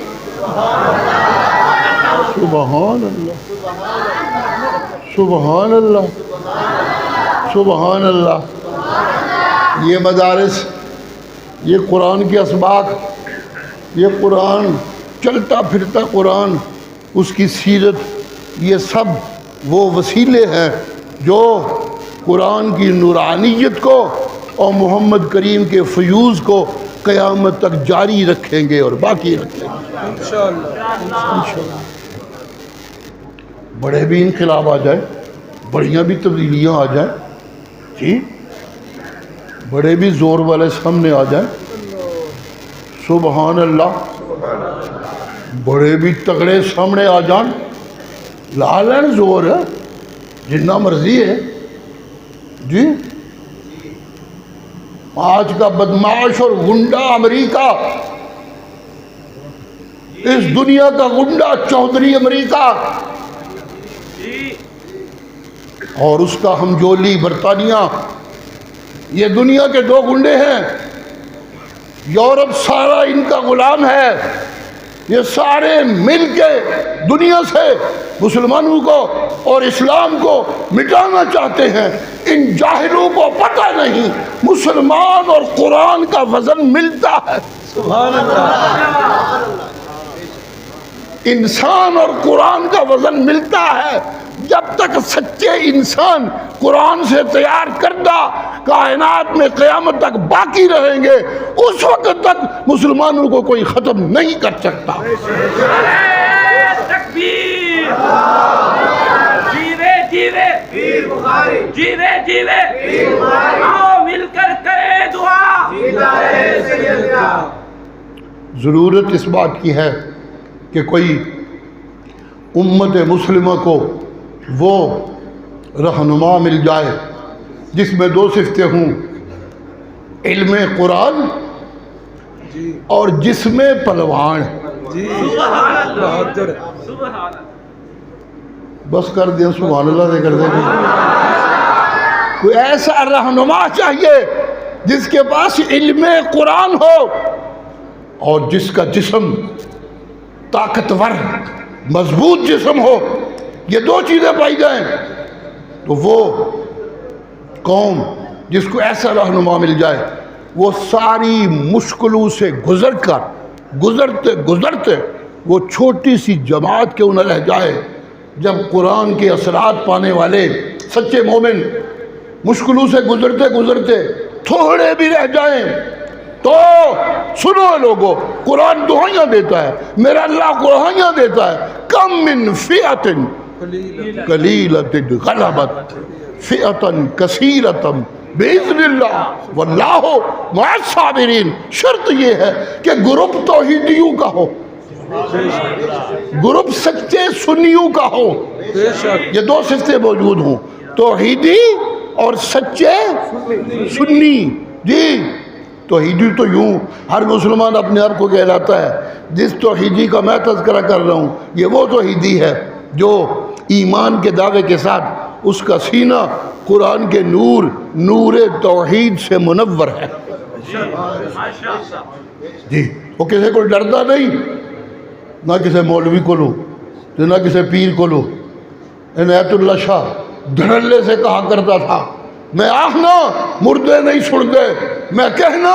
سبحان اللہ، سبحان اللہ، سبحان اللہ۔ یہ مدارس، یہ قرآن کے اسباق، یہ قرآن چلتا پھرتا قرآن، اس کی سیرت، یہ سب وہ وسیلے ہیں جو قرآن کی نورانیت کو اور محمد کریم کے فیوز کو قیامت تک جاری رکھیں گے اور باقی رکھیں گے انشاءاللہ۔ بڑے بھی انقلاب آ جائے، بڑیاں بھی تبدیلیاں آ جائیں، جی بڑے بھی زور والے سامنے آ جائیں، سبحان اللہ، بڑے بھی تگڑے سامنے آ جان، لا لین زور ہے جنہ مرضی ہے، جی آج کا بدماش اور گنڈا امریکہ، اس دنیا کا گنڈا چودھری امریکہ اور اس کا ہمجولی برطانیہ، یہ دنیا کے دو گنڈے ہیں۔ یورپ سارا ان کا غلام ہے، یہ سارے مل کے دنیا سے مسلمانوں کو اور اسلام کو مٹانا چاہتے ہیں۔ ان جاہلوں کو پتہ نہیں مسلمان اور قرآن کا وزن ملتا ہے۔ سبحان اللہ، انسان اور قرآن کا وزن ملتا ہے۔ جب تک سچے انسان قرآن سے تیار کردہ کائنات میں قیامت تک باقی رہیں گے، اس وقت تک مسلمانوں کو کوئی ختم نہیں کر سکتا۔ تکبیر، جیوے جیوے پیر بخاری، جیوے جیوے پیر بخاری، آؤ مل کر کرے دعا، جیتا ہے سیدنا۔ ضرورت اس بات کی ہے کہ کوئی امت مسلمہ کو وہ رہنما مل جائے جس میں دو صفتیں ہوں، علم قرآن اور جسم پلوان. سبحان اللہ سبحان اللہ. بس کر دیا سبحان اللہ سے کر دیں. کوئی ایسا رہنما چاہیے جس کے پاس علم قرآن ہو اور جس کا جسم طاقتور مضبوط جسم ہو. یہ دو چیزیں پائی جائیں تو وہ قوم جس کو ایسا رہنما مل جائے وہ ساری مشکلوں سے گزر کر گزرتے گزرتے وہ چھوٹی سی جماعت کیوں نہ رہ جائے. جب قرآن کے اثرات پانے والے سچے مومن مشکلوں سے گزرتے گزرتے تھوڑے بھی رہ جائیں تو سنو لوگو، قرآن دعائیاں دیتا ہے، میرا اللہ دعائیاں دیتا ہے. کم من فئۃ قلیلۃ غلبت فئۃ کثیرۃ باذن اللہ واللہ مع الصابرین. شرط یہ ہے کہ گروپ توحیدیوں کا ہو، گروپ سچے سنیوں کا ہو. یہ دو صفتیں موجود ہوں، توحیدی اور سچے سنی. جی توحیدی تو یوں ہر مسلمان اپنے آپ کو کہلاتا ہے. جس توحیدی کا میں تذکرہ کر رہا ہوں یہ وہ توحیدی ہے جو ایمان کے دعوے کے ساتھ اس کا سینہ قرآن کے نور توحید سے منور ہے. جی وہ کسی کو ڈرتا نہیں، نہ کسی مولوی کو لو نہ کسی پیر کو لو. عنایت اللہ شاہ دھڑلے سے کہا کرتا تھا میں آخنا مردے نہیں سنتے، میں کہنا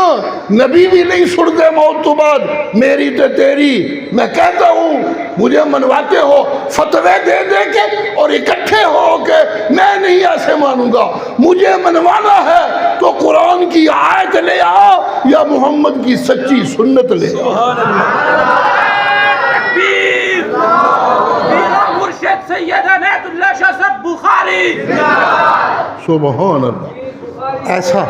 نبی بھی نہیں سنتے موت تو بعد، میری تے تیری. میں کہتا ہوں مجھے منواتے ہو فتوے دے دے کے اور اکٹھے ہو کے، میں نہیں ایسے مانوں گا. مجھے منوانا ہے تو قرآن کی آیت لے آ یا محمد کی سچی سنت لے آ. مرشد سید عنایت اللہ شاہ صاحب بخاری. سبحان اللہ. ایسا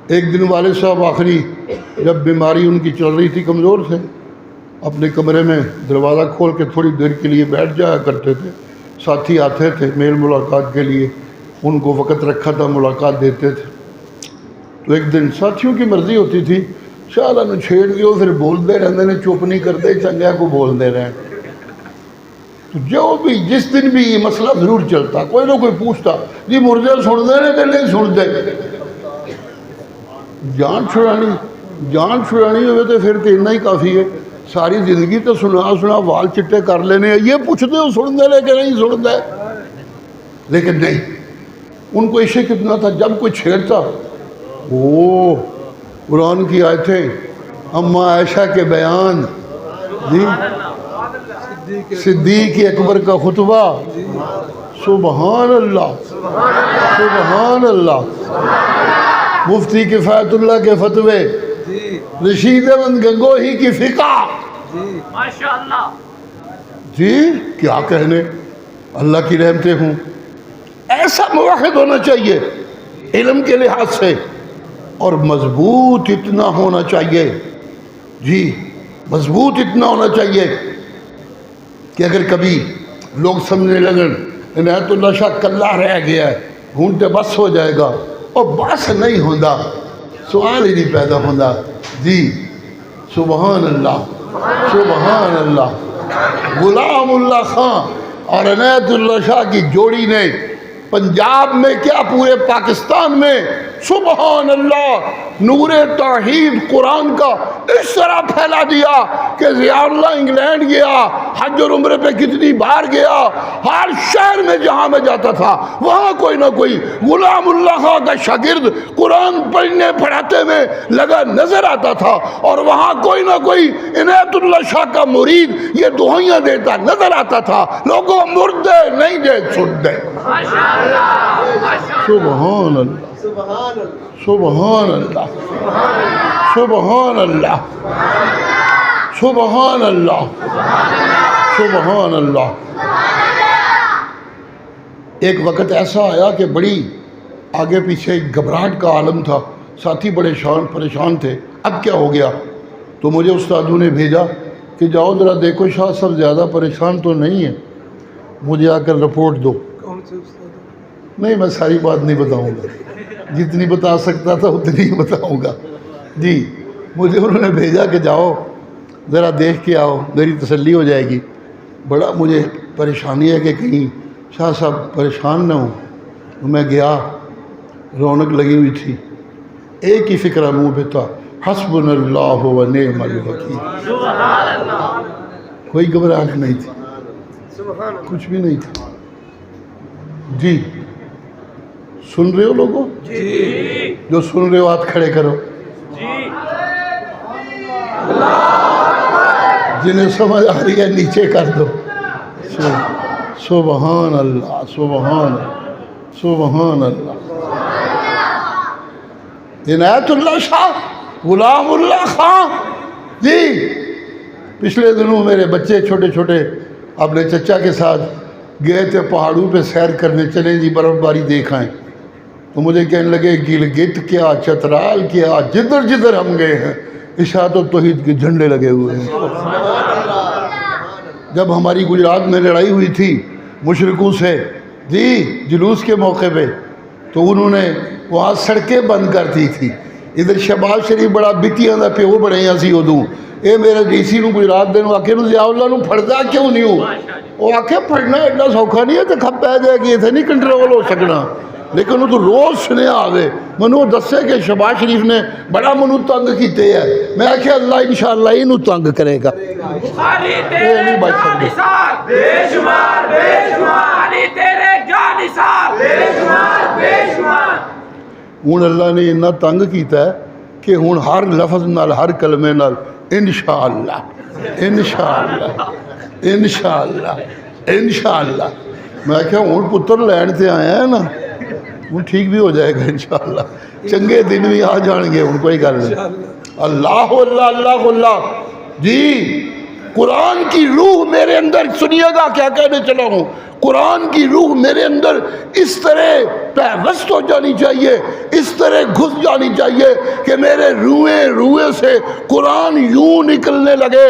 ایک دن والد صاحب آخری جب بیماری ان کی چل رہی تھی، کمزور تھے، اپنے کمرے میں دروازہ کھول کے تھوڑی دیر کے لیے بیٹھ جایا کرتے تھے. ساتھی آتے تھے میل ملاقات کے لیے، ان کو وقت رکھا تھا ملاقات دیتے تھے. تو ایک دن ساتھیوں کی مرضی ہوتی تھی شالا نو چھیڑ دیو پھر بولتے رہتے نے، چپ نہیں کرتے، چنگیا کو بولتے رہے. تو جو بھی جس دن بھی یہ مسئلہ ضرور چلتا، کوئی نہ کوئی پوچھتا جی مردے سنتے نے کہ نہیں سنتے. جان چھڑانی ہوئے تو پھر تو اتنا ہی کافی ہے. ساری زندگی تو سنا وال چٹے کر لینے، یہ پوچھتے ہو سنتے لے کہ نہیں سنتے. لیکن نہیں، ان کو عشق کتنا تھا جب کوئی چھیڑتا او قرآن کی آیتیں، اما عائشہ کے بیان، جی صدیق اکبر کا خطبہ. سبحان اللہ سبحان اللہ. مفتی کفایت اللہ کے فتوے، رشید احمد گنگوہی کی فقہ. ماشاءاللہ. جی کیا کہنے، اللہ کی رحمتیں ہوں. ایسا موحد ہونا چاہیے علم کے لحاظ سے، اور مضبوط اتنا ہونا چاہیے، جی مضبوط اتنا ہونا چاہیے کہ اگر کبھی لوگ سمجھنے لگن عنایت اللہ شاہ کلہ رہ گیا ہے، گھونٹے بس ہو جائے گا، اور بس نہیں ہوتا، سوال ہی نہیں پیدا ہوتا. جی سبحان اللہ سبحان اللہ. غلام اللہ خان اور عنایت اللہ شاہ کی جوڑی نے پنجاب میں کیا پورے پاکستان میں سبحان اللہ نور توحید قرآن کا اس طرح پھیلا دیا کہ ضیاء اللہ انگلینڈ گیا، حج اور عمرے پہ کتنی بار گیا، ہر شہر میں جہاں میں جاتا تھا وہاں کوئی نہ کوئی غلام اللہ خان کا شاگرد قرآن پڑھنے پڑھاتے میں لگا نظر آتا تھا، اور وہاں کوئی نہ کوئی عنایت اللہ شاہ کا مرید یہ دعائیاں دیتا نظر آتا تھا. لوگوں مردے نہیں دے سنتے. سبحان اللہ سبحان اللہ سبحان اللہ سبحان اللہ سبحان اللہ. ایک وقت ایسا آیا کہ بڑی آگے پیچھے گھبراہٹ کا عالم تھا، ساتھی بڑے پریشان تھے. اب کیا ہو گیا؟ تو مجھے استادوں نے بھیجا کہ جاؤ ذرا دیکھو شاہ صاحب زیادہ پریشان تو نہیں ہے، مجھے آ کر رپورٹ دو. نہیں میں ساری بات نہیں بتاؤں گا، جتنی بتا سکتا تھا اتنی ہی بتاؤں گا۔ جی مجھے انہوں نے بھیجا کہ جاؤ ذرا دیکھ کے آؤ، میری تسلی ہو جائے گی۔ بڑا مجھے پریشانی ہے کہ کہیں شاہ صاحب پریشان نہ ہوں۔ میں گیا، رونق لگی ہوئی تھی، ایک ہی فکرہ منہ پہ تھا، حسبنا اللہ و نعم الوکیل۔ کوئی گھبراہٹ نہیں تھی، کچھ بھی نہیں تھا۔ جی سن رہے ہو لوگوں؟ جی جو سن رہے ہو ہاتھ کھڑے کرو، جی جنہیں سمجھ آ رہی ہے نیچے کر دو۔ سبحان اللہ، سبحان اللہ، سبحان اللہ۔ عنایت اللہ شاہ غلام اللہ خان جی، پچھلے دنوں میرے بچے چھوٹے چھوٹے اپنے چچا کے ساتھ گئے تھے پہاڑوں پہ سیر کرنے، چلیں جی برف باری دیکھ آئیں۔ تو مجھے کہنے لگے گلگت کیا، چترال کیا، جدھر جدھر ہم گئے ہیں اشاعت و توحید کے جھنڈے لگے ہوئے ہیں۔ جب ہماری گجرات میں لڑائی ہوئی تھی مشرکوں سے جی جلوس کے موقع پہ، تو انہوں نے وہاں سڑکیں بند کر دی تھی۔ ادھر شہباز شریف بڑا بیتیاں دا پیو بڑے ہیں اسی ادوں اے میرے ڈی سی نو گجرات دے نو آکے نو ضیاء اللہ نو پھڑدا کیوں نہیں ہو؟ وہ آکے پھڑنا ایڈا سوکھا نہیں ہے تو کھپ پہ جائے گی، ایتھے نہیں کنٹرول ہو سکنا۔ لیکن وہ تو روز سنے آوے منو دسے کہ شہباز شریف نے بڑا منو تنگ کیتے ہے۔ میں آکھے اللہ انشاءاللہ انہوں تنگ کرے گا۔ علی تیرے جانثار بے شمار بے شمار، علی تیرے جانثار بے شمار بے شمار۔ ہوں اللہ نے اتنا تنگ کیتا ہے کہ ہوں ہر لفظ نال ہر کلمے نال انشاءاللہ انشاءاللہ انشاءاللہ انشاءاللہ۔ میں کہا ہوں پتر لین تے آیا ہے نا، ہوں ٹھیک بھی ہو جائے گا انشاءاللہ، چنگے دن بھی آ جان گے، ہوں کوئی گل نہیں۔ اللہ اللہ اللہ اللہ جی، قرآن کی روح میرے اندر، سنیے گا کیا کہنے چلا ہوں، قرآن کی روح میرے اندر اس طرح پیوست ہو جانی چاہیے، اس طرح گھس جانی چاہیے کہ میرے روئے سے قرآن یوں نکلنے لگے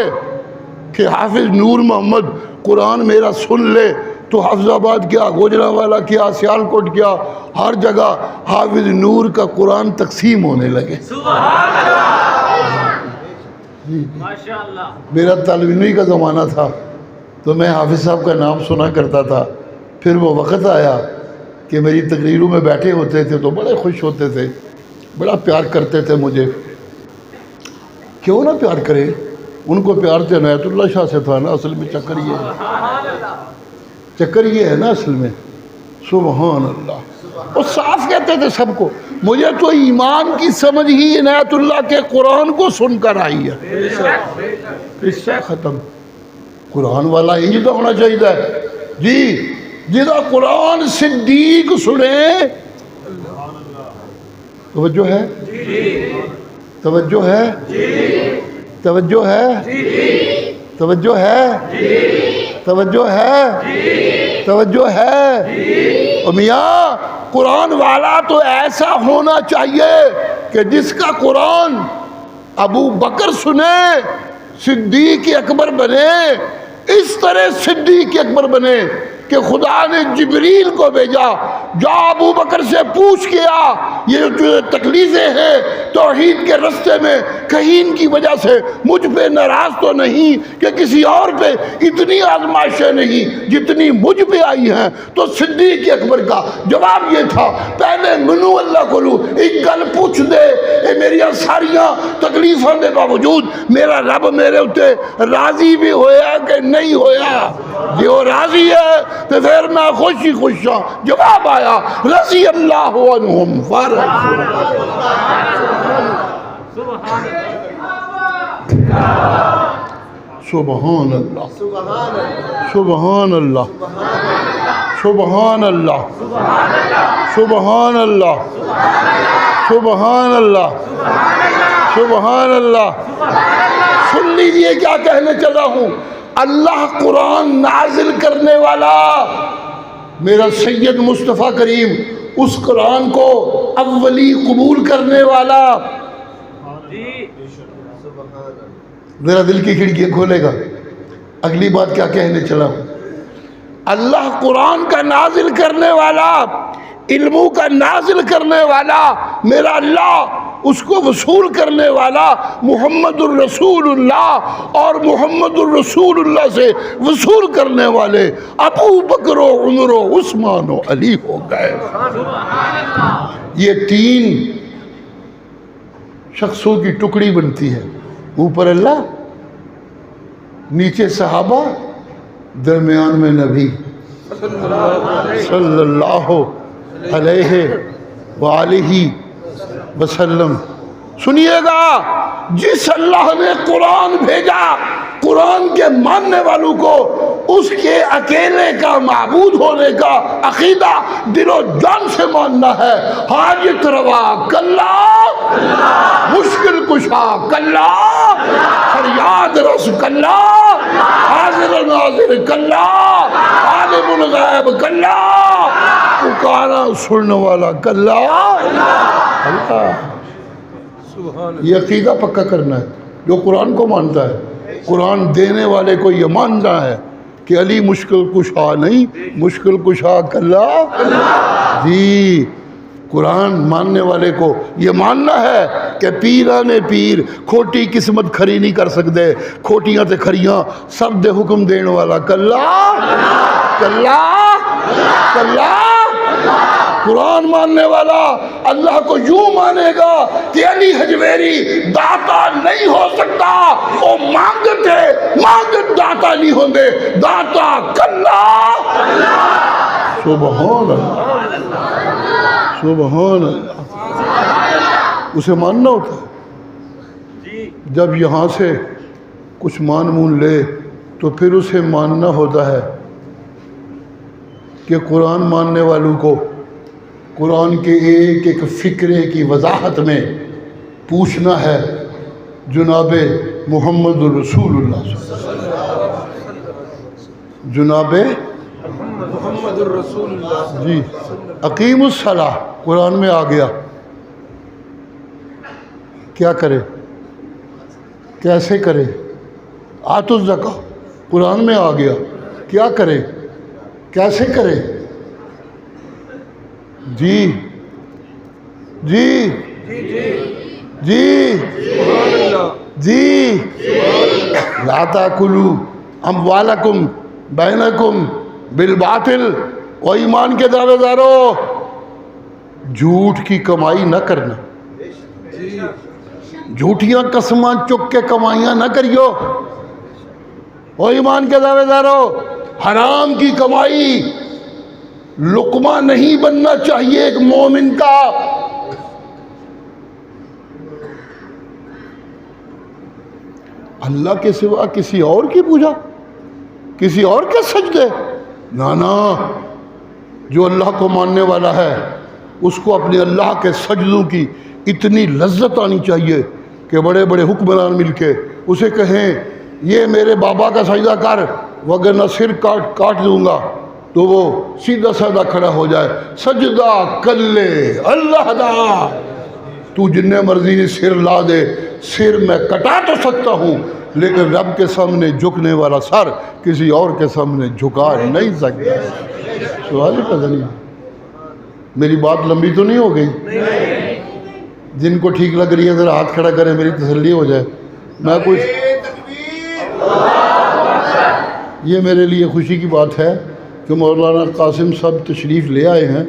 کہ حافظ نور محمد قرآن میرا سن لے تو حافظ آباد کیا، گوجرانوالا کیا، سیالکوٹ کیا، ہر جگہ حافظ نور کا قرآن تقسیم ہونے لگے۔ سبحان اللہ ماشاءاللہ۔ میرا طالبی کا زمانہ تھا تو میں حافظ صاحب کا نام سنا کرتا تھا، پھر وہ وقت آیا کہ میری تقریروں میں بیٹھے ہوتے تھے تو بڑے خوش ہوتے تھے، بڑا پیار کرتے تھے مجھے۔ کیوں نہ پیار کرے، ان کو پیار تو عنایت اللہ شاہ سے تھا نا، اصل میں چکر یہ ہے، چکر یہ ہے نا اصل میں۔ سبحان اللہ۔ وہ صاف کہتے تھے سب کو، مجھے تو ایمان کی سمجھ ہی عنایت اللہ کے قرآن کو سن کر آئی ہے۔ اس سے ختم۔ قرآن والا انج تو ہونا چاہیے جی، جہاں قرآن صدیق سنے۔ توجہ ہے، توجہ ہے، توجہ ہے، توجہ ہے، توجہ ہے، توجہ ہے۔ اور میاں قرآن والا تو ایسا ہونا چاہیے کہ جس کا قرآن ابو بکر سنے، صدیق اکبر بنے، اس طرح صدیق اکبر بنے کہ خدا نے جبریل کو بھیجا، جا ابو بکر سے پوچھ کے آ، یہ جو تکلیفیں ہیں توحید کے رستے میں کہیں ان کی وجہ سے مجھ پہ ناراض تو نہیں کہ کسی اور پہ اتنی آزمائشیں نہیں جتنی مجھ پہ آئی ہیں۔ تو صدیق اکبر کا جواب یہ تھا، پہلے منو اللہ کو لوں، ایک گل پوچھ دے، اے میری ساریاں تکلیفوں کے باوجود میرا رب میرے اتے راضی بھی ہویا کہ نہیں ہویا؟ جو راضی ہے تو پھر میں خوشی خوش ہوں۔ جواب آیا رضی اللہ عنہم سبحان اللہ سبحان اللہ سبحان اللہ سبحان اللہ سبحان اللہ سبحان اللہ۔ سن لیجئے کیا کہنے چلا ہوں، اللہ قرآن نازل کرنے والا میرا سید مصطفیٰ کریم، اس قرآن کو اولی قبول کرنے والا، ذرا دل کی کھڑکیاں کھولے گا۔ اگلی بات کیا کہنے چلا ہوں، اللہ قرآن کا نازل کرنے والا علموں کا نازل کرنے والا میرا اللہ، اس کو وصول کرنے والا محمد الرسول اللہ، اور محمد الرسول اللہ سے وصول کرنے والے ابو بکر و عمر و عثمان و علی ہو گئے۔ یہ 3 شخصوں کی ٹکڑی بنتی ہے، اوپر اللہ، نیچے صحابہ، درمیان میں نبی صلی اللہ علیہ وآلہ وسلم۔ سنیے گا، جس اللہ نے قرآن بھیجا، قرآن کے ماننے والوں کو اس کے اکیلے کا معبود ہونے کا عقیدہ دل و جان سے ماننا ہے۔ حاجت روا کلا، مشکل کشا کلا، فریاد رس کلا، حاضر ناظر کلا، عالم الغیب کلا، پکارا سننے والا کلا۔ اللہ، یہ عقیدہ پکا کرنا ہے جو قرآن کو مانتا ہے، قرآن دینے والے کو یہ ماننا ہے کہ علی مشکل کشا نہیں، مشکل کشا کلا۔ جی، قرآن ماننے والے کو یہ ماننا ہے کہ پیران پیر کھوٹی قسمت کھری نہیں کر سکتے، کھوٹیاں تے کھریاں سب دے حکم دین والا کلا کلا کلا۔ قرآن ماننے والا اللہ کو یوں مانے گا کہ علی حجویری داتا نہیں ہو سکتا، وہ مانگت ہے، مانگت داتا نہیں ہوں گے، داتا کلا۔ سبحان اللہ، سبحان اللہ۔ اسے ماننا ہوتا ہے، جب یہاں سے کچھ مان مون لے تو پھر اسے ماننا ہوتا ہے کہ قرآن ماننے والوں کو قرآن کے ایک ایک فکرے کی وضاحت میں پوچھنا ہے جناب محمد الرسول اللہ صلی اللہ علیہ وسلم، جناب محمد الرسول اللہ۔ جی، اقیم الصلاۃ قرآن میں آ گیا، کیا کرے، کیسے کرے؟ آت الزکاۃ قرآن میں آ گیا، کیا کرے، کیسے کرے؟ جی جی جی جی، لا تاکلوا اموالکم بینکم بالباطل، و ایمان کے دعوے دارو، جھوٹ کی کمائی نہ کرنا، جھوٹیاں قسماں چک کے کمائیاں نہ کریو، و ایمان کے دعوے دارو، حرام کی کمائی لقمہ نہیں بننا چاہیے ایک مومن کا۔ اللہ کے سوا کسی اور کی پوجا، کسی اور کے سجدے، نانا، جو اللہ کو ماننے والا ہے اس کو اپنے اللہ کے سجدوں کی اتنی لذت آنی چاہیے کہ بڑے بڑے حکمران مل کے اسے کہیں یہ میرے بابا کا سجدہ کر، وگرنہ سر کاٹ دوں گا، تو وہ سیدھا سادہ کھڑا ہو جائے، سجدہ کر لے اللہ دا، تو جتنے مرضی سر لا دے، سر میں کٹا تو سکتا ہوں لیکن رب کے سامنے جھکنے والا سر کسی اور کے سامنے جھکا نہیں سکتا۔ سوال ہی پتہ نہیں، میری بات لمبی تو نہیں ہو گئی؟ جن کو ٹھیک لگ رہی ہے ذرا ہاتھ کھڑا کریں، میری تسلی ہو جائے۔ میں کچھ، یہ میرے لیے خوشی کی بات ہے کہ مولانا قاسم صاحب تشریف لے آئے ہیں۔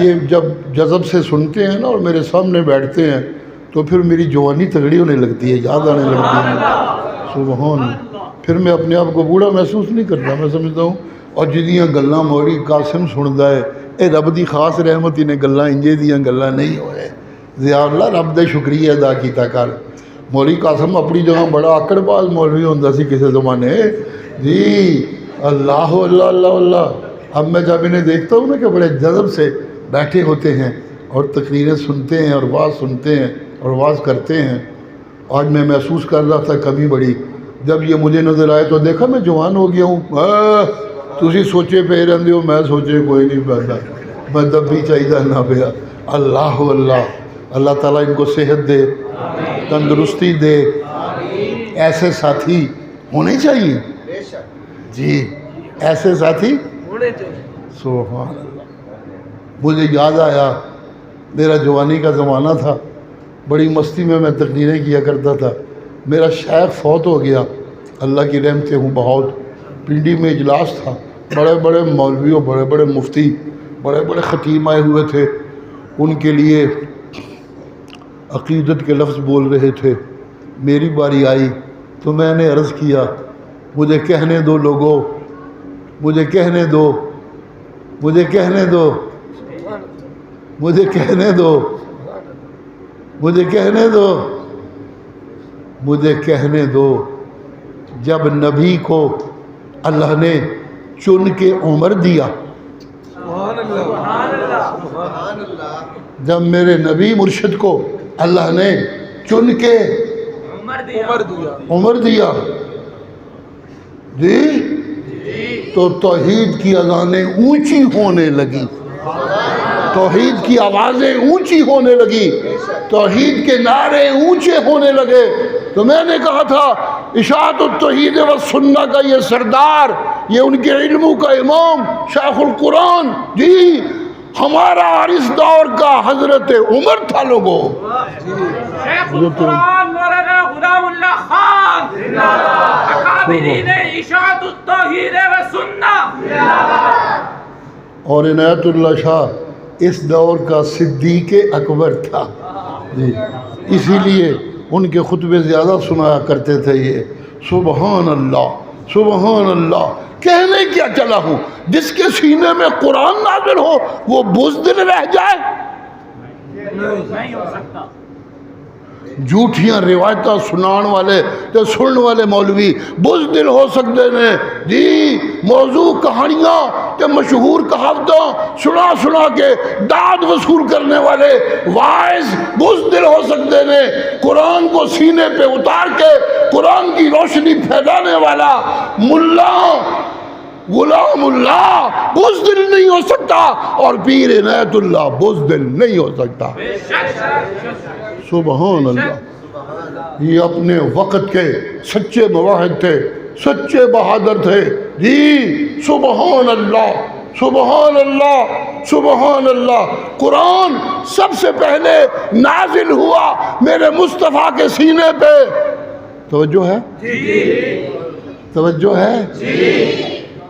یہ جب جذب سے سنتے ہیں نا اور میرے سامنے بیٹھتے ہیں تو پھر میری جوانی تگڑی ہونے لگتی ہے، یاد آنے لگتی ہے۔ سبحان، پھر میں اپنے آپ کو بوڑھا محسوس نہیں کرتا، میں سمجھتا ہوں اور جدیاں گلاں مولی قاسم سندا ہے، اے رب دی خاص رحمت نے گلاں انجے دیاں گلاں نہیں ہوئے۔ ضیاء اللہ رب دے شکریہ ادا کیتا کر۔ مولی قاسم اپنی جگہ بڑا آکڑ باز مولوی ہوندا سی کسی زمانے، جی اللہ اللہ اللہ اللہ۔ اب میں جب انہیں دیکھتا ہوں نا کہ بڑے جذب سے بیٹھے ہوتے ہیں اور تقریریں سنتے ہیں اور واز سنتے ہیں اور واز کرتے ہیں، آج میں محسوس کر رہا تھا کمی بڑی، جب یہ مجھے نظر آئے تو دیکھا میں جوان ہو گیا ہوں۔ تسی سوچے پہ رہندے ہو، میں سوچے کوئی نہیں پاتا، میں دب بھی چاہیے نہ پیا۔ اللہ اللہ، اللہ تعالیٰ ان کو صحت دے، تندرستی دے، ایسے ساتھی ہونے چاہیے، جی ایسے ساتھی ہونے چاہیے۔ سبحان اللہ۔ مجھے یاد آیا میرا جوانی کا زمانہ تھا، بڑی مستی میں تقریریں کیا کرتا تھا۔ میرا شیخ فوت ہو گیا، اللہ کی رحمتیں ہوں بہت۔ پنڈی میں اجلاس تھا، بڑے بڑے مولویوں، بڑے بڑے مفتی، بڑے بڑے خطیب آئے ہوئے تھے، ان کے لیے عقیدت کے لفظ بول رہے تھے۔ میری باری آئی تو میں نے عرض کیا مجھے کہنے دو لوگوں، مجھے کہنے دو، مجھے کہنے دو، مجھے کہنے دو، مجھے کہنے دو، مجھے کہنے دو۔ جب نبی کو اللہ نے چن کے عمر دیا، سبحان اللہ، سبحان اللہ، جب میرے نبی مرشد کو اللہ نے چن کے عمر دیا، عمر دیا جی، تو توحید کی اذانیں اونچی ہونے لگی، توحید کی آوازیں اونچی ہونے لگی، توحید کے نعرے اونچے ہونے لگے۔ تو میں نے کہا تھا اشاعت التوحید و سنہ کا یہ سردار، یہ ان کے علموں کا امام شیخ القرآن جی، ہمارا اس دور کا حضرت عمر تھا لوگوں۔ شیخ القرآن مولانا غلام اللہ خان، اکابرین اشاعت التوحید و سنہ۔ اور عنایت اللہ شاہ اس دور کا صدیق اکبر تھا جی، اسی لیے ان کے خطبے زیادہ سنایا کرتے تھے یہ سبحان اللہ سبحان اللہ۔ کہنے کیا چلا ہوں، جس کے سینے میں قرآن نازل ہو وہ بزدل رہ جائے؟ نہیں ہو سکتا۔ جھوٹیاں روایتاں سنان والے تے سنن والے مولوی بزدل ہو سکتے ہیں جی، موضوع کہانیاں تے مشہور کہاوتاں سنا سنا کے داد وصول کرنے والے وائز بزدل ہو سکتے ہیں، قرآن کو سینے پہ اتار کے قرآن کی روشنی پھیلانے والا ملا غلام اللہ بزدل نہیں ہو سکتا، اور پیر عنایت اللہ بزدل نہیں ہو سکتا۔ سبحان اللہ، یہ اپنے وقت کے سچے مواحد تھے، سچے بہادر تھے جی۔ سبحان اللہ سبحان اللہ سبحان اللہ۔ قرآن سب سے پہلے نازل ہوا میرے مصطفیٰ کے سینے پہ۔ توجہ ہے؟ توجہ ہے؟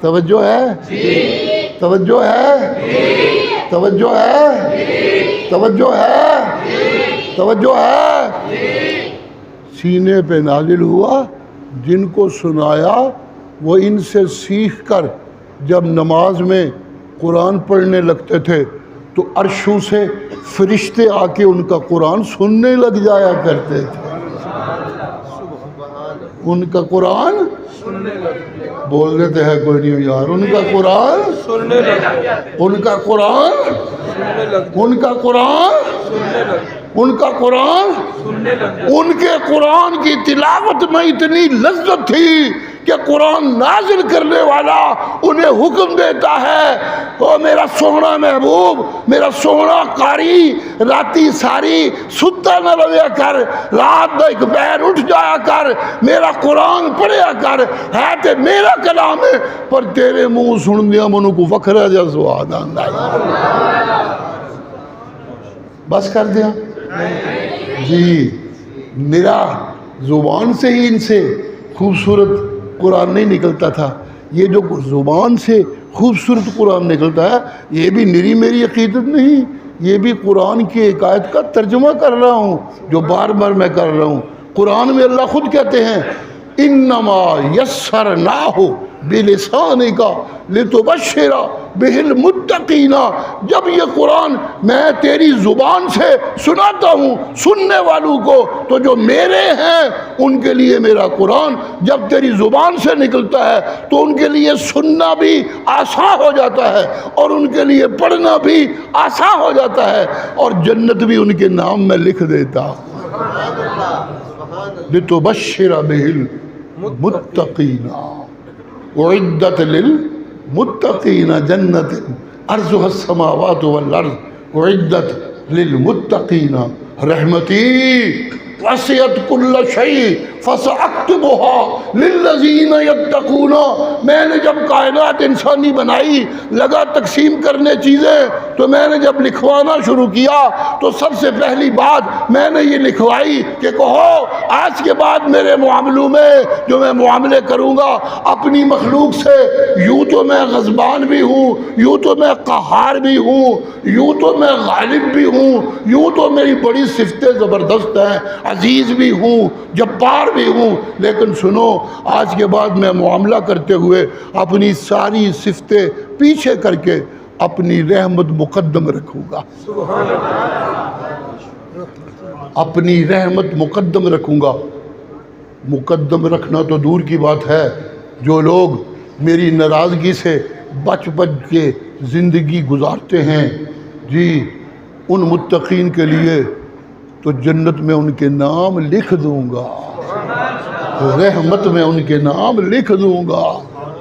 توجہ ہے؟ توجہ ہے؟ توجہ ہے؟ توجہ ہے؟ توجہ ہے؟ سینے پہ نازل ہوا، جن کو سنایا وہ ان سے سیکھ کر جب نماز میں قرآن پڑھنے لگتے تھے تو عرشوں سے فرشتے آ کے ان کا قرآن سننے لگ جایا کرتے تھے۔ ان کا قرآن بول دیتے ہیں کوئی نہیں یار، ان کا قرآن، ان کا قرآن، ان کا قرآن، ان کا قرآن، ان کے قرآن کی تلاوت میں اتنی لذت تھی کہ قرآن نازل کرنے والا انہیں حکم دیتا ہے، او میرا سونا محبوب، میرا سونا قاری، راتی ساری ستا نہ رہیا کر، رات دا ایک پیر اٹھ جایا کر، میرا قرآن پڑھیا کر، ہے تے میرا کلام ہے پر تیرے منہ سن دیا منہ کو وکھرا جا سواد آندا ہے۔ بس کر دیا جی، میرا زبان سے ہی ان سے خوبصورت قرآن نہیں نکلتا تھا، یہ جو زبان سے خوبصورت قرآن نکلتا ہے یہ بھی میری عقیدت نہیں، یہ بھی قرآن کی ایک آیت کا ترجمہ کر رہا ہوں جو بار بار میں کر رہا ہوں۔ قرآن میں اللہ خود کہتے ہیں انما یسرناہ بلسانک لتبشر بہ المتقین، جب یہ قرآن میں تیری زبان سے سناتا ہوں سننے والوں کو تو جو میرے ہیں ان کے لیے میرا قرآن جب تیری زبان سے نکلتا ہے تو ان کے لیے سننا بھی آسان ہو جاتا ہے اور ان کے لیے پڑھنا بھی آسان ہو جاتا ہے، اور جنت بھی ان کے نام میں لکھ دیتا لتبشر بہ المتقین اعدت للمتقین جنت عرضها السماوات والارض اعدت للمتقین رحمتی وسعت کل شیء فسأکتبها للذین یتقون. میں نے جب کائنات انسانی بنائی، لگا تقسیم کرنے چیزیں، تو میں نے جب لکھوانا شروع کیا تو سب سے پہلی بات میں نے یہ لکھوائی کہ کہو آج کے بعد میرے معاملوں میں جو میں معاملے کروں گا اپنی مخلوق سے، یوں تو میں غضبان بھی ہوں، یوں تو میں قہار بھی ہوں، یوں تو میں غالب بھی ہوں، یوں تو میری بڑی صفتیں زبردست ہیں، عزیز بھی ہوں، جبار بھی ہوں، لیکن سنو آج کے بعد میں معاملہ کرتے ہوئے اپنی ساری صفتیں پیچھے کر کے اپنی رحمت مقدم رکھوں گا. اپنی رحمت مقدم رکھوں گا. مقدم رکھنا تو دور کی بات ہے، جو لوگ میری ناراضگی سے بچ بچ کے زندگی گزارتے ہیں جی، ان متقین کے لیے تو جنت میں ان کے نام لکھ دوں گا، رحمت میں ان کے نام لکھ دوں گا.